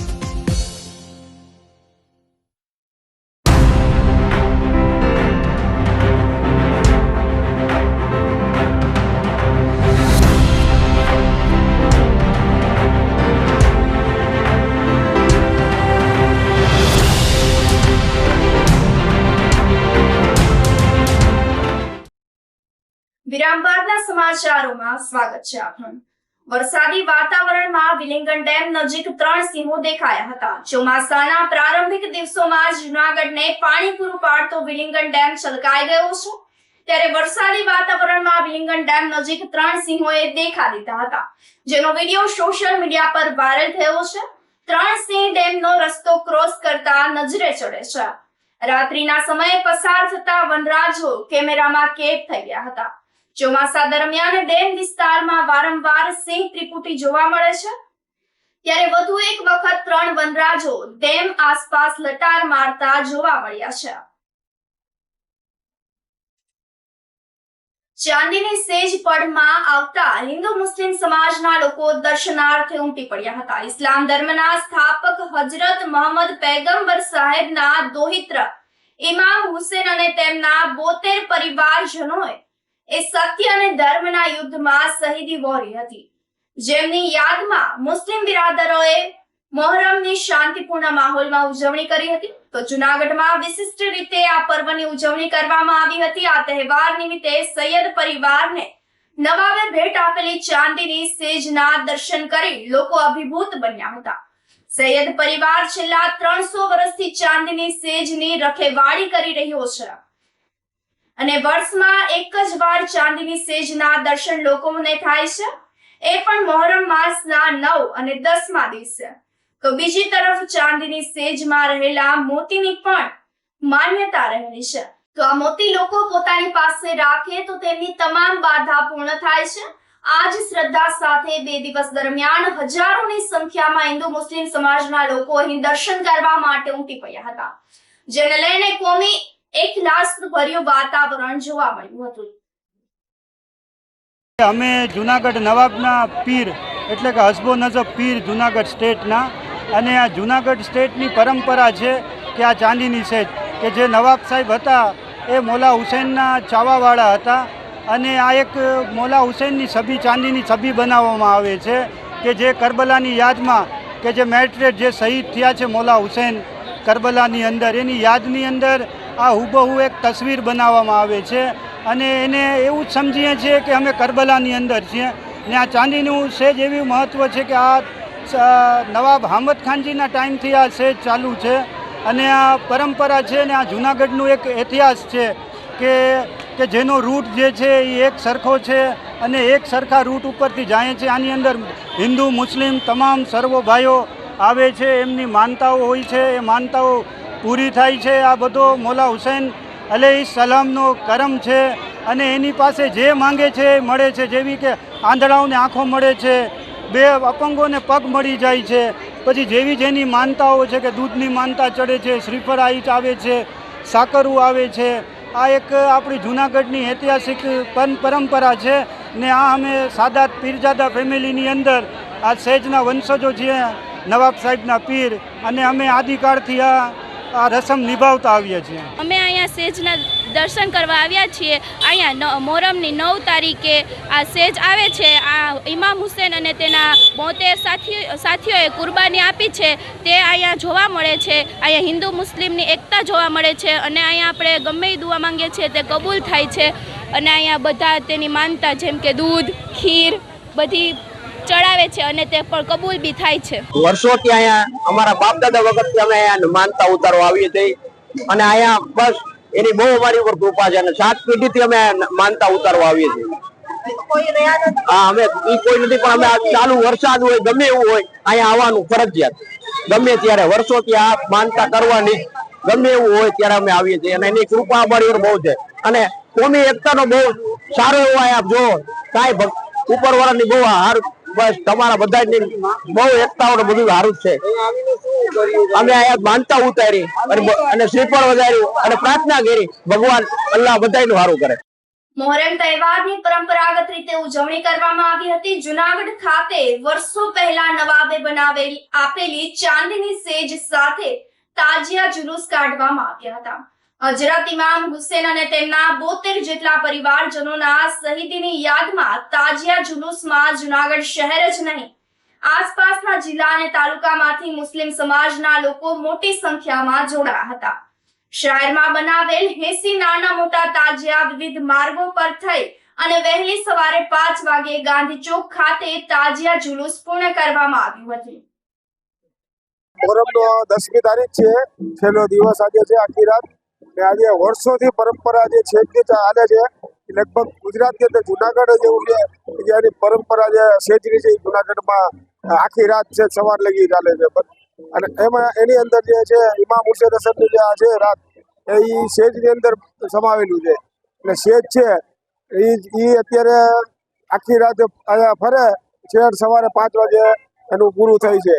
વિરામ બાદના સમાચારોમાં સ્વાગત છે આપનું. વરસાદી વાતાવરણમાં વિલિંગન ડેમ નજીક 3 સિંહો દેખાયા હતા. ચોમાસાના પ્રારંભિક દિવસોમાં જૂનાગઢને પાણી પૂરું પાડતો વિલિંગન ડેમ છલકાઈ ગયો છે, ત્યારે વરસાદી વાતાવરણમાં વિલિંગન ડેમ નજીક 3 સિંહોએ દેખા દીધા હતા, જેનો વિડીયો સોશિયલ મીડિયા પર વાયરલ થયો છે. 3 સિંહ ડેમનો રસ્તો ક્રોસ કરતા નજરે ચડે છે. રાત્રિના સમયે પસાર થતા વનરાજો કેમેરામાં કેદ થઈ ગયા હતા. ચોમાસા દરમિયાન ડેમ વિસ્તારમાં વારંવાર સિંહ ત્રિપુટી જોવા મળે છે, ત્યારે વધુ એક વખત 3 વનરાજો ડેમ આસપાસ લટાર મારતા જોવા મળ્યા છે. ચાંદીની સેજ પડમાં આવતા હિન્દુ મુસ્લિમ સમાજના લોકો દર્શનાર્થે ઉમટી પડ્યા હતા. ઇસ્લામ ધર્મના સ્થાપક હજરત મોહમ્મદ પૈગંબર સાહેબના દોહિત્ર ઇમામ હુસેન અને તેમના 72 પરિવારજનોએ એ સત્ય અને ધર્મના યુદ્ધમાં શહીદી વહોરી હતી, જેમની યાદમાં મુસ્લિમ બિરાદરોએ મોહરમની શાંતિપૂર્ણ માહોલમાં ઉજવણી કરી હતી. તો જૂનાગઢમાં વિશિષ્ટ રીતે આ પર્વની ઉજવણી કરવામાં આવી હતી. આ તહેવાર નિમિત્તે સૈયદ પરિવારને નવાબે ભેટ આપેલી ચાંદીની સેજના દર્શન કરી લોકો અભિભૂત બન્યા હતા. સૈયદ પરિવાર છેલ્લા 300 વર્ષથી ચાંદીની સેજની રખેવાળી કરી રહ્યો છે અને વર્ષમાં એક જ વાર ચાંદીની સેજના દર્શન લોકોને થાય છે, એ પણ મોહરમ માસના 9 અને 10મા દિવસે. તો બીજી તરફ ચાંદીની સેજમાં રહેલા મોતીની પણ માન્યતા રહેલી છે. તો આ મોતી લોકો પોતાની પાસે રાખે તો તેમની તમામ બાધા પૂર્ણ થાય છે આ જ શ્રદ્ધા સાથે 2 દિવસ દરમિયાન હજારોની સંખ્યામાં હિન્દુ મુસ્લિમ સમાજના લોકો અહીં દર્શન કરવા માટે ઉમટી પડ્યા હતા, જેને લઈને કોમી એકલાસભર્યું વાતાવરણ જોવા મળ્યું હતું. અમે જુનાગઢ નવાબના પીર એટલે કે હસબો નજબ પીર જુનાગઢ સ્ટેટના, અને આ જુનાગઢ સ્ટેટની પરંપરા છે કે આ ચાંદીની સેજ કે જે નવાબ સાહેબ હતા એ મોલા હુસૈનના ચાવાવાળા હતા, અને આ એક મોલા હુસૈનની છબી ચાંદીની છબી બનાવવામાં આવે છે કે જે કરબલાની યાદમાં કે જે મેટ્રેટ જે શહીદ થયા છે મોલા હુસૈન કરબલાની અંદર, એની યાદની અંદર આ હુબહુ એક તસવીર બનાવવામાં આવે છે, અને એને એવું જ સમજીએ છીએ કે અમે કરબલાની અંદર છીએ. ને આ ચાંદીનું સેજ એવું મહત્ત્વ છે કે આ નવાબ હામદ ખાનજીના ટાઈમથી આ સેજ ચાલુ છે, અને આ પરંપરા છે ને આ જૂનાગઢનું એક ઇતિહાસ છે કે જેનો રૂટ જે છે એ એક સરખો છે અને એક સરખા રૂટ ઉપરથી જાય છે. આની અંદર હિન્દુ મુસ્લિમ તમામ સર્વો ભાઈઓ આવે છે, એમની માનતાઓ હોય છે, એ માનતાઓ પૂરી થાય છે. આ બધો મોલા હુસૈન અલૈહિ સલામનો કરમ છે, અને એની પાસે જે માંગે છે એ મળે છે. જેવી કે આંધળાઓને આંખો મળે છે, 2 અપંગોને પગ મળી જાય છે, પછી જેવી જેની માનતાઓ છે કે દૂધની માનતા ચડે છે, શ્રીફળ આઈટ આવે છે, સાકરું આવે છે. આ એક આપણી જૂનાગઢની ઐતિહાસિક પરંપરા છે, ને આ અમે સાદાત પીરજાદા ફેમિલીની અંદર આ સેજના વંશજો છીએ, નવાબ સાહેબના પીર, અને અમે આદિકાળથી આ રસમ નિભાવતા આવીએ છીએ. અમે અહીંયા સેજના દર્શન કરવા આવ્યા છીએ. અહીંયા મોહરમની 9 તારીખે આ સેજ આવે છે. આ ઇમામ હુસેન અને તેના 72 સાથીઓએ કુરબાની આપી છે તે અહીંયા જોવા મળે છે. અહીંયા હિન્દુ મુસ્લિમની એકતા જોવા મળે છે, અને અહીંયા આપણે ગમે એ દુઆ માંગીએ છીએ તે કબૂલ થાય છે. અને અહીંયા બધા તેની માનતા જેમ કે દૂધ, ખીર બધી ચડાવે છે, અને તે પણ કબૂલ બી થાય છે. વર્ષોથી અહીંયા અમારા બાપ દાદા વખતથી અમે અહીંયા માનતા ઉતારવા આવીએ છીએ, અને અહીંયા બસ એની બહુ અમારી ઉપર કૃપા છે, અને 7 પેઢીથી અમે માનતા ઉતારવા આવીએ છીએ. હા, અમે ઈ કોઈ નથી, પણ અમે ચાલુ વરસાદ હોય ગમે એવું હોય અહીંયા આવવાનું ફરજિયાત, ગમે ત્યારે વર્ષોથી આ માનતા કરવાની, ગમે એવું હોય ત્યારે અમે આવીએ છીએ, અને એની કૃપા અમારી ઉપર બહુ છે. અને કોમી એકતાનો બહુ સારો એવો અહીંયા જો કાંઈ ઉપરવાળાની બહુ હાર, બસ તમારા બધાની બહુ એકતાઓને બધું સારું જ છે. અમે અહીંયા માનતા ઉતારી અને શ્રીફળ વધાર્યું અને પ્રાર્થના કરી, ભગવાન અલ્લાહ બધાનું સારું કરે. મોહરમ તહેવારની પરંપરાગત રીતે ઉજવણી કરવામાં આવી હતી. જૂનાગઢ ખાતે વર્ષો પહેલા નવાબે આપેલી ચાંદીની સેજ સાથે તાજિયા જુલુસ કાઢવામાં આવ્યા હતા. હજરત ઇમામ હુસેન અને તેમના 72 જેટલા પરિવારજનોના શહીદીની યાદમાં તાજિયા જુલુસમાં જૂનાગઢ શહેર જ નહીં, આસપાસના જિલ્લા અને તાલુકામાંથી મુસ્લિમ સમાજના લોકો મોટી સંખ્યામાં જોડાયા હતા. શહેરમાં બનાવેલ 80 નાના મોટા તાજિયા વિવિધ માર્ગો પર થઈ અને વહેલી સવારે 5 વાગે ગાંધી ચોક ખાતે તાજિયા જુલુસ પૂર્ણ કરવામાં આવ્યું હતું. મોહરમનો 10મી તારીખ છે, છેલ્લો દિવસ આજે છે, આખી રાત. આજે વર્ષોથી પરંપરા જે છે કે ચાલે છે, લગભગ ગુજરાતની અંદર જુનાગઢ જ એવું છે કે એની પરંપરા જે સેજની છે જુનાગઢમાં આખી રાત છે, સવાર લગી ચાલે છે. અને એમાં એની અંદર જે છે ઇમામ હુસેન હસનની જે આ છે રાત એ સેજની અંદર સમાવેલું છે. એટલે સેજ છે એ અત્યારે આખી રાત અહીંયા ફરે છે, સવારે 5 વાગે એનું પૂરું થાય છે,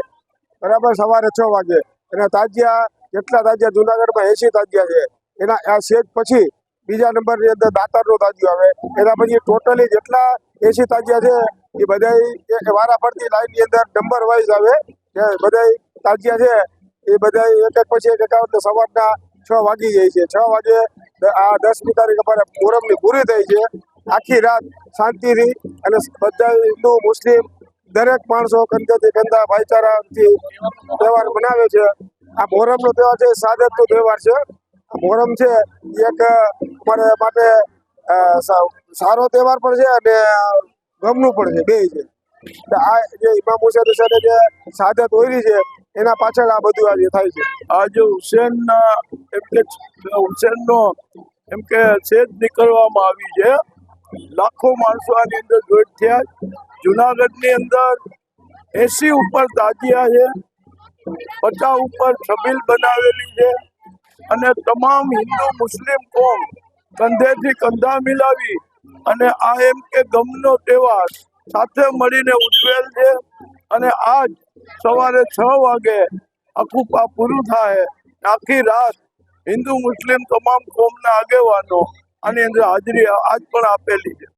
બરાબર, સવારે 6 વાગે. અને તાજિયા જેટલા તાજિયા જુનાગઢમાં 80 તાજિયા છે, એના આ સેજ પછી બીજા નંબરની અંદર દાતારનો તાજિયો આવે, એના પછી ટોટલી જેટલા 80 તાજિયા છે એ બધા વારાફરતી લાઈનની અંદર નંબર વાઇઝ આવે, બધા તાજિયા છે એ બધા એક પછી એક એકાવન સવારના 6 વાગી જાય છે. 6 વાગે આ 10મી તારીખ અમારે મોહરમની પૂરી થઈ છે. આખી રાત શાંતિથી અને બધા હિન્દુ મુસ્લિમ દરેક માણસો કંધાથી કંધા ભાઈચારાથી તહેવાર મનાવે છે. આ મોહરમનો તહેવાર છે સાદતનો તહેવાર છે. મોહરમ છે એક અમારે માટે સારો તહેવાર પણ છે અને ગમનું પણ છે, બે છે. આ જે ઇમામ હુસેન હસને જે સાદત ઓરી છે એના પાછળ આ બધું આજે થાય છે. આજે હુસેનનો એમ કે સેજ નીકળવામાં આવી છે. લાખો માણસો આની અંદર જોઈન્ટ થયા. જુનાગઢની અંદર 80 ઉપર તાજિયા છે, 50 ઉપર છબીલ બનાવેલી છે, અને તમામ હિન્દુ મુસ્લિમ કોમ કંધેથી કંધા મિલાવી અને આ એમ કે ગમનો તહેવાર સાથે મળીને ઉજવેલ છે અને આજ સવારે 6 વાગે આખું પૂરું થાય. આખી રાત હિન્દુ મુસ્લિમ તમામ કોમના આગેવાનો આની અંદર હાજરી આજ પણ આપેલી છે.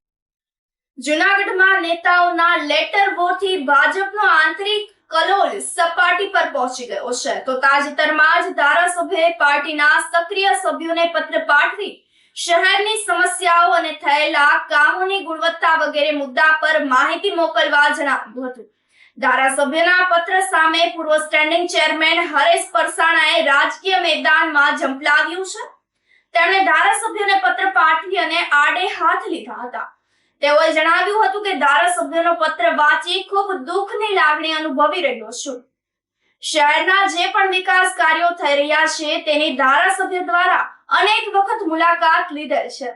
જૂનાગઢમાં નેતાઓના લેટર વોથી ભાજપનો આંતરિક કલોલ સપાટી પર પહોંચી ગયો છે. તો તાજેતરમાં જ ધારાસભ્યએ પાર્ટીના સક્રિય સભ્યોને પત્ર પાઠવી શહેરની સમસ્યાઓ અને થયેલા કામોની ગુણવત્તા વગેરે મુદ્દા પર માહિતી મોકલવા જણાવ્યું હતું. ધારાસભ્યના પત્ર સામે પૂર્વ સ્ટેન્ડિંગ ચેરમેન હરેશ પરસાણાએ રાજકીય મેદાનમાં ઝંપલાવ્યું છે. તેમણે ધારાસભ્યોને પત્ર પાઠવી અને આડે હાથ લીધા હતા. તેઓએ જણાવ્યું હતું કે ધારાસભ્યનો પત્ર વાંચી ખૂબ દુઃખની લાગણી અનુભવી રહ્યો છું. શહેરના જે પણ વિકાસ કાર્યો થઈ રહ્યા છે તેની ધારાસભ્ય દ્વારા અનેક વખત મુલાકાત લીધેલ છે.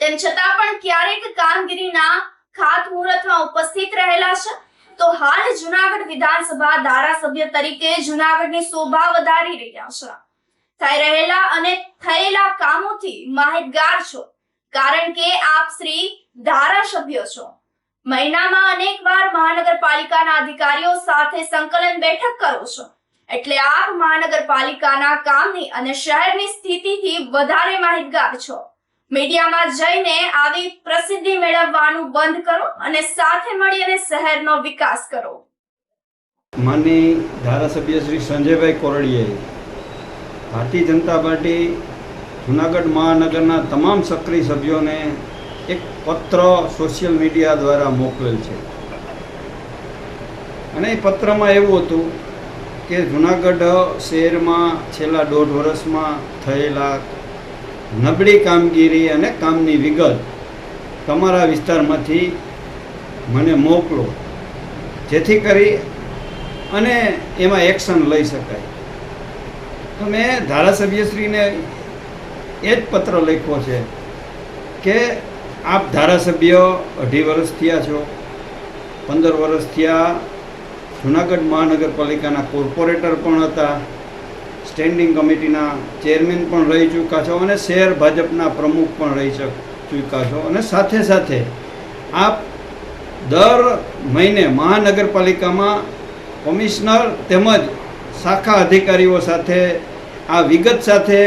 તેમ છતાં પણ ક્યારેક કામગીરીના ખાતમુહૂર્તમાં ઉપસ્થિત રહેલા છે. તો હાલ જૂનાગઢ વિધાનસભા ધારાસભ્ય તરીકે જૂનાગઢની શોભા વધારી રહ્યા છે. થઈ રહેલા અને થયેલા કામોથી માહિતગાર છો, કારણ કે આપ શ્રી ધારાસભ્ય છો. મહિનામાં અનેકવાર મહાનગરપાલિકાના અધિકારીઓ સાથે સંકલન બેઠક કરો છો, એટલે આપ મહાનગરપાલિકાના કામની અને શહેરની સ્થિતિથી વધારે માહિતગાર છો. મીડિયામાં જઈને આવી પ્રસિદ્ધિ મેળવવાનું બંધ કરો અને સાથે મળી અને શહેરનો વિકાસ કરો. માનની ધારાસભ્ય શ્રી સંજયભાઈ કોરડિયાએ ભારતીય જનતા પાર્ટી જૂનાગઢ મહાનગરના તમામ સક્રિય સભ્યોને એક પત્ર સોશિયલ મીડિયા દ્વારા મોકલેલ છે. અને એ પત્રમાં એવું હતું કે જૂનાગઢ શહેરમાં છેલ્લા 1.5 વર્ષમાં થયેલા નબળી કામગીરી અને કામની વિગત તમારા વિસ્તારમાંથી મને મોકલો, જેથી કરી અને એમાં એક્શન લઈ શકાય. તો મેં ધારાસભ્યશ્રીને એ જ પત્ર લખ્યો છે કે આપ ધારાસભ્ય 2.5 વર્ષ થયા છો, 15 વર્ષ થયા જૂનાગઢ મહાનગરપાલિકાના કોર્પોરેટર પણ હતા, સ્ટેન્ડિંગ કમિટીના ચેરમેન પણ રહી ચૂક્યા છો અને શહેર ભાજપના પ્રમુખ પણ રહી ચૂક્યા છો. અને સાથે સાથે આપ દર મહિને મહાનગરપાલિકામાં કમિશનર તેમજ શાખા અધિકારીઓ સાથે આ વિગત સાથે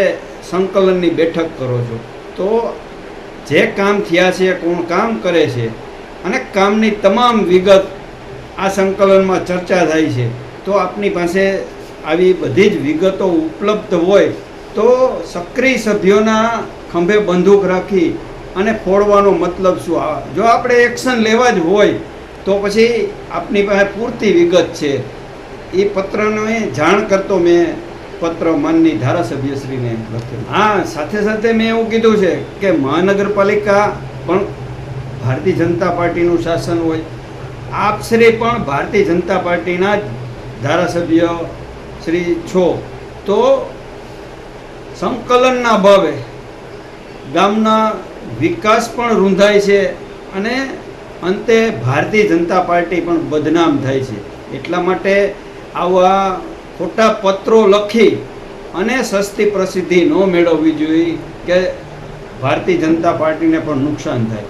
સંકલનની બેઠક કરો છો. તો જે કામ થયા છે, કોણ કામ કરે છે અને કામની તમામ વિગત આ સંકલનમાં ચર્ચા થાય છે. તો આપની પાસે આવી બધી જ વિગતો ઉપલબ્ધ હોય તો સક્રિય સભ્યોના ખંભે બંદૂક રાખી અને ફોડવાનો મતલબ શું? જો આપણે એક્શન લેવા જ હોય તો પછી આપની પાસે પૂરતી વિગત છે. એ પત્રને જાણ કરતો મેં પત્ર માનની ધારાસભ્યશ્રીને લખ્યો. હા, સાથે સાથે મેં એવું કીધું છે કે મહાનગરપાલિકા પણ ભારતીય જનતા પાર્ટીનું શાસન હોય, આપશ્રી પણ ભારતીય જનતા પાર્ટીના જ ધારાસભ્ય શ્રી છો. તો સંકલનના ભાવે ગામના વિકાસ પણ રૂંધાય છે અને અંતે ભારતીય જનતા પાર્ટી પણ બદનામ થાય છે. એટલા માટે આવા ખોટા પત્રો લખી અને સસ્તી પ્રસિદ્ધિ ન મેળવવી જોઈએ કે ભારતીય જનતા પાર્ટીને પણ નુકસાન થાય.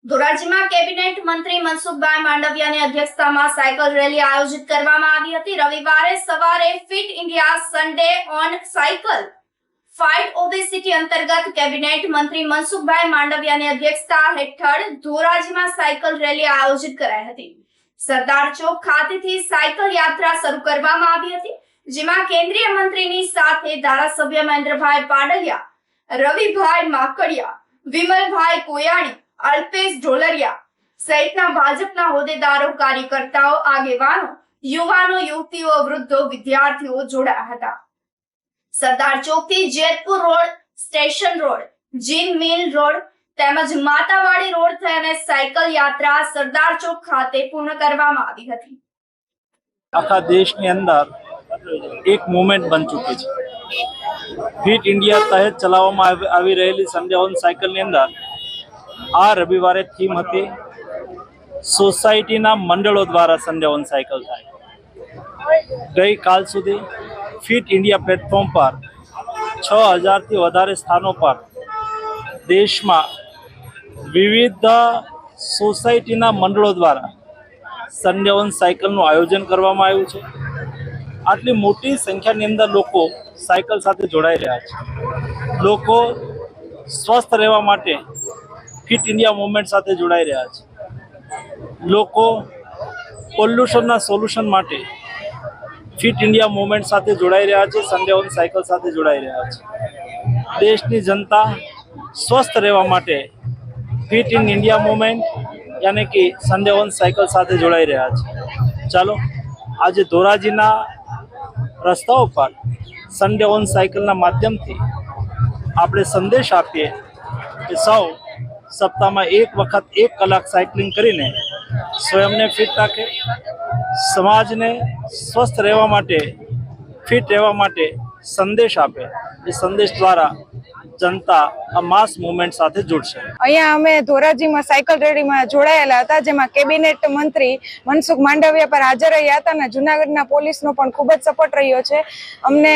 ધોરાજીમાં કેબિનેટ મંત્રી મનસુખભાઈ માંડવિયાની અધ્યક્ષતામાં સાયકલ રેલી આયોજિત કરવામાં આવી હતી. રવિવારે સવારે fit India Sunday on cycle fight obesity અંતર્ગત કેબિનેટ મંત્રી મનસુખભાઈ માંડવિયાની અધ્યક્ષતા હેઠળ ધોરાજીમાં સાયકલ રેલી આયોજિત કરાઈ હતી. સરદાર ચોક ખાતેથી સાયકલ યાત્રા શરૂ કરવામાં આવી હતી, જેમાં કેન્દ્રીય મંત્રીની સાથે ધારાસભ્ય મહેન્દ્રભાઈ પાડલિયા, રવિભાઈ માકડિયા, વિમલભાઈ કોયાણી, અલ્પેશ ઢોલરિયા સહિતના ભાજપના હોદ્દેદારો, કાર્યકર્તાઓ, આગેવાનો, યુવાનો, યુવતીઓ, વૃદ્ધો, વિદ્યાર્થીઓ જોડાયા હતા. સરદાર ચોકથી Jetpur road, station road, gin mill road તેમજ માતાવાડી રોડ થઈ અને સાયકલ યાત્રા સરદાર ચોક ખાતે પૂર્ણ કરવામાં આવી હતી. આખા દેશની અંદર એક મૂવમેન્ટ બની ચૂકી છે. ફિટ ઇન્ડિયા તહેત ચલાવવામાં આવી રહેલી સન્ડે ઓન સાયકલની અંદર આ રવિવારે થીમ હતી સોસાયટીના મંડળો દ્વારા સન્ડે ઓન સાયકલ થાય. ગઈકાલ સુધી ફિટ ઇન્ડિયા પ્લેટફોર્મ પર 6000થી વધારે સ્થાનો પર દેશમાં વિવિધ સોસાયટીના મંડળો દ્વારા સન્ડે ઓન સાયકલનું આયોજન કરવામાં આવ્યું છે. આટલી મોટી સંખ્યાની અંદર લોકો સાયકલ સાથે જોડાઈ રહ્યા છે. લોકો સ્વસ્થ રહેવા માટે ફિટ ઇન્ડિયા મૂવમેન્ટ સાથે જોડાઈ રહ્યા છે. લોકો પોલ્યુશનના સોલ્યુશન માટે ફિટ ઇન્ડિયા મૂવમેન્ટ સાથે જોડાઈ રહ્યા છે. સન્ડે ઓન સાયકલ સાથે જોડાઈ રહ્યા છે. દેશની જનતા સ્વસ્થ રહેવા માટે ફિટ ઇન ઇન્ડિયા મૂવમેન્ટ યાની કે સન્ડે ઓન સાયકલ સાથે જોડાઈ રહ્યા છે. ચાલો આજે ધોરાજીના રસ્તાઓ પર સન્ડે ઓન સાયકલના માધ્યમથી આપણે સંદેશ આપીએ કે સૌ સપ્તાહમાં એક વખત 1 કલાક સાયકલિંગ કરીને સ્વયંને ફિટ રાખે, સમાજને સ્વસ્થ રહેવા માટે, ફિટ રહેવા માટે સંદેશ આપે. એ સંદેશ દ્વારા જનતા આ માસ મુવમેન્ટ સાથે જોડશે. અહીંયા અમે ધોરાજીમાં સાયકલ રેલીમાં જોડાયેલા હતા, જેમાં કેબિનેટ મંત્રી મનસુખ માંડવિયા પર હાજર રહ્યા હતા અને જૂનાગઢના પોલીસનો પણ ખૂબ જ સપોર્ટ રહ્યો છે અમને.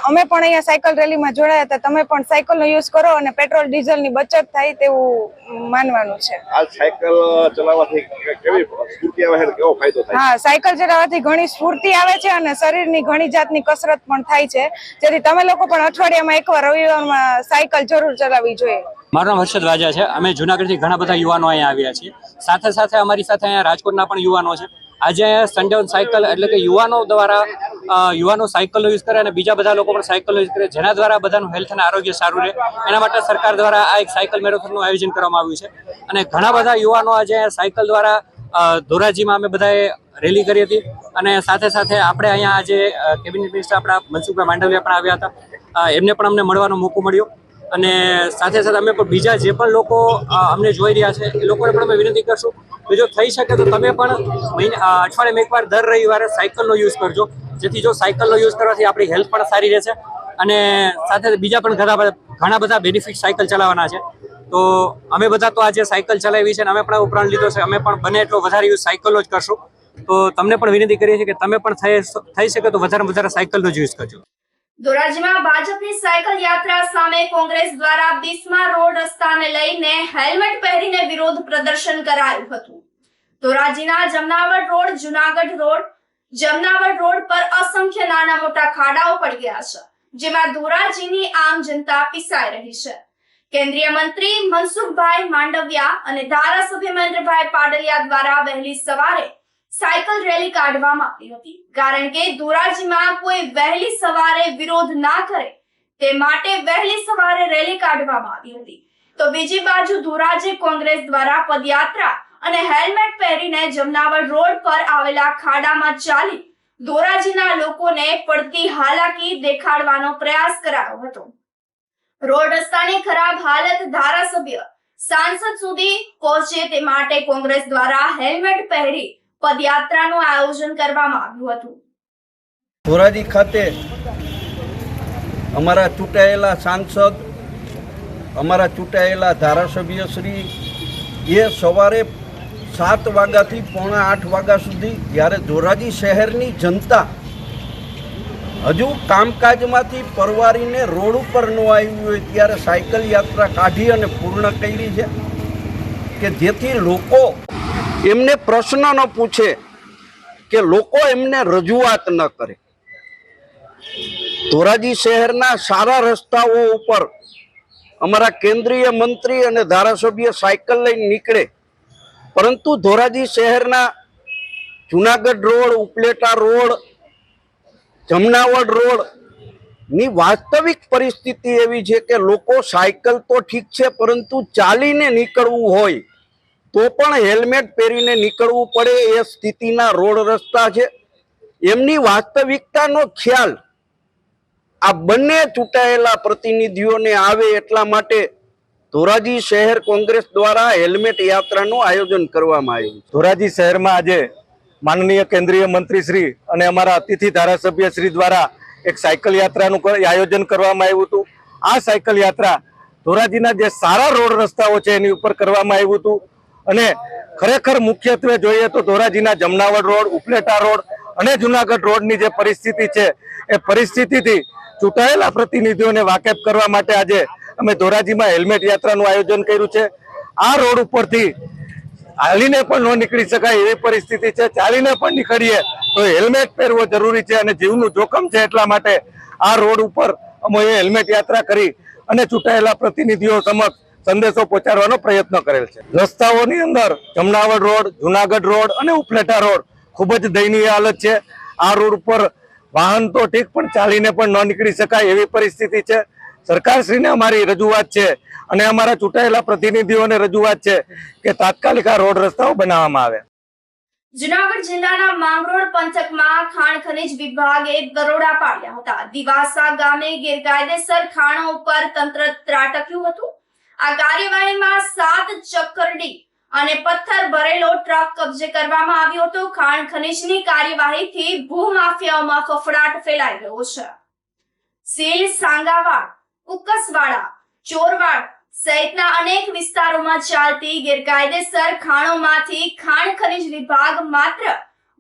અમે પણ અહીંયા સાયકલ રેલીમાં જોડાયા હતા. તમે પણ સાયકલનો યુઝ કરો અને પેટ્રોલ ડીઝલની બચત થાય તેવું માનવાનું છે. આ સાયકલ ચલાવવાથી કેવી સ્ફૂર્તિ આવે છે, કેવો ફાયદો થાય? હા, સાયકલ ચલાવવાથી ઘણી સ્ફૂર્તિ આવે છે અને શરીરની ઘણી જાતની કસરત પણ થાય છે, જેથી તમે લોકો પણ અઠવાડિયામાં એકવાર રવિવારમાં સાયકલ જરૂર ચલાવવી જોઈએ. મારું નામ હર્ષદ વાજા છે. અમે જુનાગઢથી ઘણા બધા યુવાનો અહીંયા આવ્યા છીએ. સાથે સાથે અમારી સાથે અહીંયા રાજકોટના પણ યુવાનો છે. આજે સન્ડે ઓન સાયકલ એટલે કે યુવાનો દ્વારા યુવાનો સાયકલનો યુઝ કરે અને બીજા બધા લોકો પણ સાયકલનો યુઝ કરે, જેના દ્વારા બધાનું હેલ્થ અને આરોગ્ય સારું રહે. એના માટે સરકાર દ્વારા આ એક સાયકલ મેરેથોનનું આયોજન કરવામાં આવ્યું છે અને ઘણા બધા યુવાનો આજે સાયકલ દ્વારા ધોરાજીમાં અમે બધાએ રેલી કરી હતી અને સાથે સાથે આપણે અહીંયા આજે કેબિનેટ મિનિસ્ટર આપણા મનસુખભાઈ માંડવિયા પણ આવ્યા હતા. એમને પણ અમને મળવાનો મોકો મળ્યો અને સાથે સાથે અમે પણ બીજા જે પણ લોકો અમને જોઈ રહ્યા છે એ લોકોને પણ અમે વિનંતી કરશું કે જો થઈ શકે તો તમે પણ અઠવાડિયામાં એકવાર દર રવિવારે સાયકલનો યુઝ કરજો, જેથી જો સાયકલનો યુઝ કરવાથી આપણી હેલ્થ પણ સારી રહેશે અને સાથે બીજા પણ ઘણા બધા બેનિફિટ સાયકલ ચલાવવાના છે. તો અમે બધા તો આજે સાયકલ ચલાવી છે અને અમે પણ ઉપરાંત લીધો છે. અમે પણ બને એટલો વધારે યુઝ સાયકલનો જ કરશું. તો તમને પણ વિનંતી કરીએ છીએ કે તમે પણ થઈ શકે તો વધારે સાયકલનો જ યુઝ કરજો. ધોરાજીમાં ભાજપની સાયકલ યાત્રા સામે કોંગ્રેસ દ્વારા બિસ્મા રોડ રસ્તાને લઈને હેલ્મેટ પહેરીને વિરોધ પ્રદર્શન કરાયું હતું. ધોરાજીના જમનાવડ રોડ, જમનાવડ રોડ પર અસંખ્ય નાના મોટા ખાડાઓ પડી ગયા છે, જેમાં ધોરાજીની આમ જનતા પીસાઈ રહી છે. કેન્દ્રીય મંત્રી મનસુખભાઈ માંડવિયા અને ધારાસભ્ય મહેન્દ્રભાઈ પાડલિયા દ્વારા વહેલી સવારે સાયકલ રેલી કાઢવામાં આવી હતી, કારણ કે ધોરાજીમાં કોઈ વહેલી સવારે વિરોધ ના કરે તે માટે વહેલી સવારે રેલી કાઢવામાં આવી હતી. તો બીજી બાજુ ધોરાજી કોંગ્રેસ દ્વારા પદયાત્રા અને હેલ્મેટ પહેરીને જમનાવડ રોડ પર આવેલા ખાડામાં ચાલી ધોરાજીના લોકોને પડતી હાલાકી દેખાડવાનો પ્રયાસ કરાયો હતો. રોડ રસ્તાની ખરાબ હાલત ધારાસભ્ય સાંસદ સુધી પહોંચે તે માટે કોંગ્રેસ દ્વારા હેલ્મેટ પહેરી પદયાત્રાનું આયોજન કરવામાં આવ્યું હતું. ધોરાજી ખાતે અમારા ચૂંટાયેલા સાંસદ, અમારા ચૂંટાયેલા ધારાસભ્યશ્રી એ સવારે 7 વાગ્યાથી પોણા 8 વાગ્યા સુધી જ્યારે ધોરાજી શહેરની જનતા હજુ કામકાજમાંથી પરવારીને રોડ ઉપર ન આવી હોય ત્યારે સાયકલ યાત્રા કાઢી અને પૂર્ણ કરી છે કે જેથી લોકો એમને પ્રશ્ન ન પૂછે, કે લોકો એમને રજૂઆત ન કરે. ધોરાજી શહેરના સારા રસ્તાઓ ઉપર અમારા કેન્દ્રીય મંત્રી અને ધારાસભ્ય સાયકલ લઈને નીકળે, પરંતુ ધોરાજી શહેરના Junagadh road, Upleta road, Jamnavad road ની વાસ્તવિક પરિસ્થિતિ એવી છે કે લોકો સાયકલ તો ઠીક છે, પરંતુ ચાલીને નીકળવું હોય તો પણ હેલ્મેટ પહેરીને નીકળવું પડે એ સ્થિતિના રોડ રસ્તા છે. એમની વાસ્તવિકતાનો ખ્યાલ આ બંને ચૂંટાયેલા પ્રતિનિધિઓને આવે એટલા માટે ધોરાજી શહેર કોંગ્રેસ દ્વારા હેલ્મેટ યાત્રાનું આયોજન કરવામાં આવ્યું. ધોરાજી શહેરમાં આજે માનનીય કેન્દ્રીય મંત્રી શ્રી અને અમારા અતિથિ ધારાસભ્ય શ્રી દ્વારા એક સાયકલ યાત્રાનું આયોજન કરવામાં આવ્યું હતું. આ સાયકલ યાત્રા ધોરાજીના જે સારા રોડ રસ્તાઓ છે એની ઉપર કરવામાં આવ્યું હતું અને ખરેખર મુખ્યત્વે જોઈએ તો ધોરાજીના જમનાવડ રોડ, ઉપલેટા રોડ અને જુનાગઢ રોડની જે પરિસ્થિતિ છે એ પરિસ્થિતિથી ચૂંટાયેલા પ્રતિનિધિઓને વાકેફ કરવા માટે આજે અમે ધોરાજીમાં હેલ્મેટ યાત્રાનું આયોજન કર્યું છે. આ રોડ ઉપરથી હાલીને પણ ન નીકળી શકાય એવી પરિસ્થિતિ છે. ચાલીને પણ નીકળીએ તો હેલ્મેટ પહેરવો જરૂરી છે અને જીવનું જોખમ છે. એટલા માટે આ રોડ ઉપર અમે હેલ્મેટ યાત્રા કરી અને ચૂંટાયેલા પ્રતિનિધિઓ સમક્ષ સંદેશો પહોંચાડવાનો પ્રયત્ન કરેલ છે. રસ્તાઓની અંદર જમનાવડ રોડ, જુનાગઢ રોડ અને ઉપલેટા રોડ ખૂબ જ દયનીય હાલત છે. આ રોડ ઉપર વાહન તો ઠીક પણ ચાલીને પણ ન નીકળી શકાય એવી પરિસ્થિતિ છે. સરકારશ્રીને અમારી રજૂઆત છે અને અમારા ચૂંટાયેલા પ્રતિનિધિઓને રજૂઆત છે કે તાત્કાલિક આ રોડ રસ્તાઓ બનાવવામાં આવે. જુનાગઢ જિલ્લાના માંગરોળ પંથકમાં ખાણ ખનીજ વિભાગે દરોડા પાડ્યા હતા. દિવાસા ગામે ગેરકાયદેસર ખાણો ઉપર તંત્ર ત્રાટક્યું હતું. આ કાર્યવાહીમાં 7 ચક્કરડી અને પથ્થર ભરેલો ટ્રક કબજે કરવામાં આવ્યો હતો. ખાણ ખનીજની કાર્યવાહીથી ભૂમાફિયાઓમાં ફફડાટ ફેલાઈ ગયો છે. સીલ, સાંગાવાડ, કુકસવાડા, ચોરવાડ સહિતના અનેક વિસ્તારોમાં ચાલતી ગેરકાયદેસર ખાણોમાંથી ખાણ ખનીજ વિભાગ માત્ર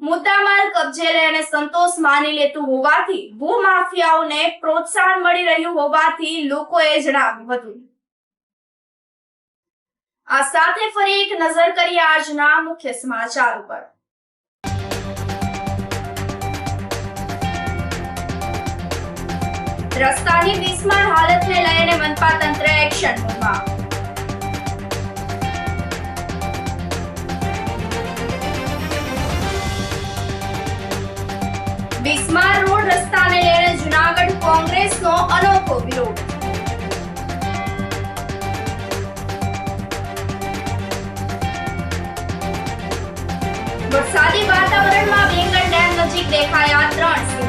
મુદ્દામાલ કબજે લઈ અને સંતોષ માની લેતું હોવાથી ભૂમાફિયાઓને પ્રોત્સાહન મળી રહ્યું હોવાથી લોકોએ જણાવ્યું હતું. આ સાથે ફરી એક નજર કરીએ આજના મુખ્ય સમાચાર ઉપર. રસ્તાની બિસ્માર હાલતને લઈને મનપા તંત્ર એક્શન મોડમાં. બિસ્માર રોડ રસ્તાને લઈને જુનાગઢ કોંગ્રેસનો અનોખો વિરોધ. વરસાદી વાતાવરણમાં વેંગણ ડેમ નજીક દેખાયા 3 સિંહો.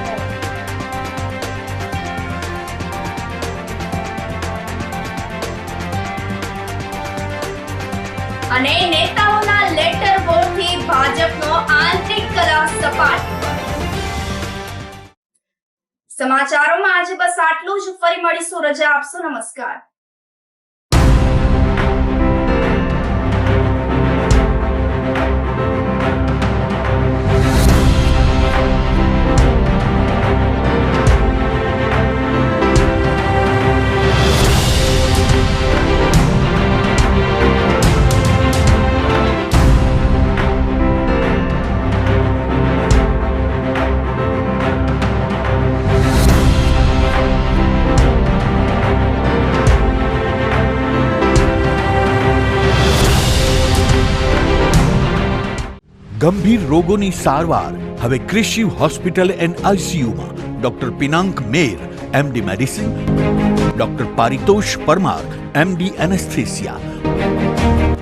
અને નેતાઓના લેટર બોર્ડથી ભાજપનો આંતરિક કલા સપાટ. સમાચારોમાં આજે બસ આટલું જ. ફરી મળીશું. રજા આપશો. નમસ્કાર. ગંભીર રોગોની સારવાર હવે કૃષિ હોસ્પિટલ એન્ડ આઈસીયુમાં doctor Pinank Mer, MD medicine, doctor Paritosh Parmar, MD anaesthesia.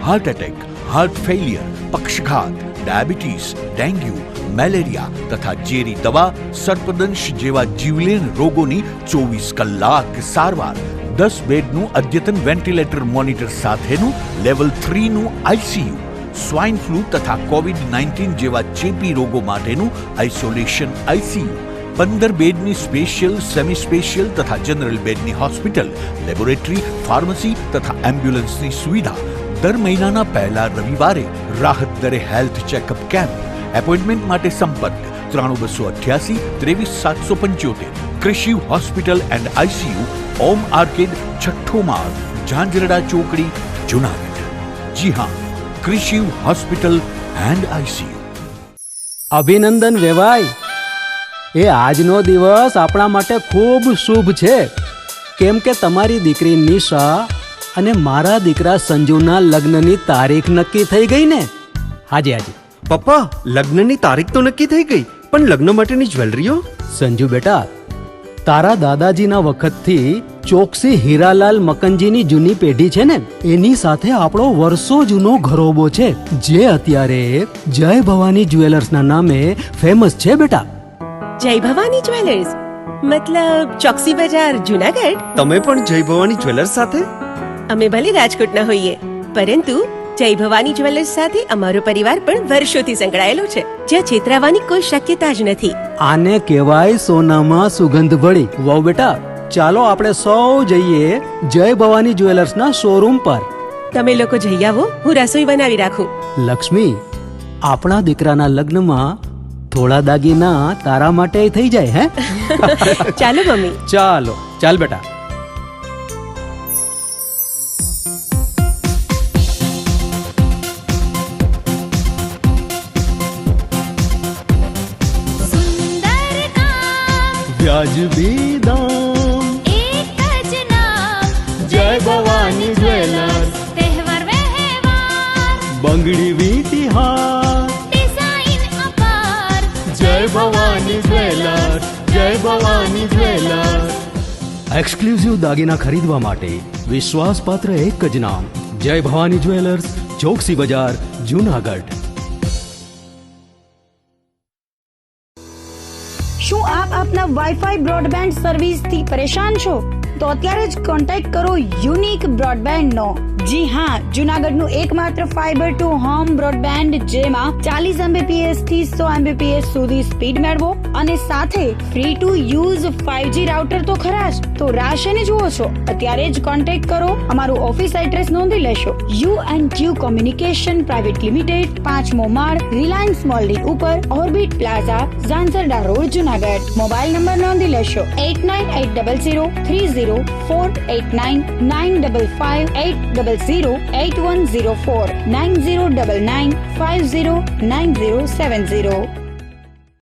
Heart attack, heart failure, પક્ષઘાત, ડાયાબિટીસ, ડેન્ગ્યુ, મેલેરિયા તથા ઝેરી દવા, સર્પદંશ જેવા જીવલેણ રોગોની 24 કલાક સારવાર. 10 બેડનું અદ્યતન વેન્ટિલેટર મોનિટર સાથેનું લેવલ 3નું આઈસીયુ. સ્વાઇન ફ્લૂ તથા કોવિડ-19 જેવા ચેપી રોગો માટેનું આઇસોલેશન આઈસીયુ. 15 બેડની સ્પેશિયલ, સેમી સ્પેશિયલ તથા જનરલ બેડની હોસ્પિટલ, લેબોરેટરી, ફાર્મસી તથા એમ્બ્યુલન્સની સુવિધા. દર મહિનાના પહેલા રવિવારે રાહત દરે હેલ્થ ચેકઅપ કેમ્પ. એપોઇન્ટમેન્ટ માટે સંપર્ક 9288 23775. કૃષિ hospital and ICU, Om arcade, છઠ્ઠો માળ, ઝાંઝરડા ચોકડી, જુનાગઢ. જી હા, કૃષિ હોસ્પિટલ એન્ડ આઈસીયુ. અભિનંદન વેવાય. એ આજનો દિવસ આપણા માટે ખૂબ શુભ છે, કેમ કે તમારી દીકરી નિશા અને મારા દીકરા સંજુના લગ્નની તારીખ નક્કી થઈ ગઈ ને. હાજી હાજી પપ્પા, લગ્નની તારીખ તો નક્કી થઈ ગઈ, પણ લગ્ન માટેની જ્વેલરીઓ? સંજુ બેટા, તારા દાદાજીના વખતથી ચોકસી હીરાલાલ મકનજીની જૂની પેઢી છે ને, એની સાથે આપણો વર્ષો જૂનો ઘરોબો છે, જે અત્યારે જય ભવાની જ્વેલર્સના નામે ફેમસ છે બેટા. જય ભવાની જ્વેલર્સ મતલબ ચોકસી બજાર, જુનાગઢ? તમે પણ જય ભવાની જ્વેલર્સ સાથે? અમે ભલે રાજકોટના હોઈએ, પરંતુ જય ભવાની જ્વેલર્સ સાથે અમારો પરિવાર પણ વર્ષોથી સંકળાયેલો છે, જ્યાં છેતરાવાની કોઈ શક્યતા જ નથી. આને કહેવાય સોનામાં સુગંધ ભળી. વાવ બેટા, ચાલો આપણે સૌ જઈએ જય ભવાની જ્વેલર્સના શોરૂમ પર. તમે લોકો જઈ આવો, હું રસોઈ બનાવી રાખું. લક્ષ્મી, આપણા દીકરાના લગ્નમાં થોડા દાગીના તારા માટે થઈ જાય. હે ચાલો મમ્મી. ચાલો ચાલ બેટા. વાજબી દામ, એક જ નામ જય ભવાની જ્વેલર્સ, તહેવાર વ્યવહાર બંગડી વીંટી હાર, ડિઝાઇન અપાર જય ભવાની જ્વેલર્સ, જય ભવાની જ્વેલર્સ. એક્સક્લુઝિવ દાગીના ખરીદવા માટે વિશ્વાસપાત્ર એક જ નામ, જય ભવાની જ્વેલર્સ, ચોકસી બજાર, જુનાગઢ. શું આપ આપના વાઈફાઈ બ્રોડબેન્ડ સર્વિસ થી પરેશાન છો? તો અત્યારે જ કોન્ટેક્ટ કરો યુનિક બ્રોડબેન્ડ નો. જી હા, જુનાગઢનું એકમાત્ર ફાઈબર ટુ હોમ બ્રોડબેન્ડ જેમાં 40 Mbps થી 100 Mbps સુધી સ્પીડ મેળવો અને સાથે free to use 5G router તો ખરા જ. તો રાહ શેની જુઓ છો? અત્યારે જ કોન્ટેક્ટ કરો. અમારું ઓફિસ એડ્રેસ નોંધી લેશો. U&Q કોમ્યુનિકેશન પ્રાઇવેટ લિમિટેડ, 5મો માળ, રિલાયન્સ મોલની ઉપર, orbit plaza, Zanzarda road, Junagadh. Mobile number નોંધી લેશો 8980030489 955 800 8104 9099 509070.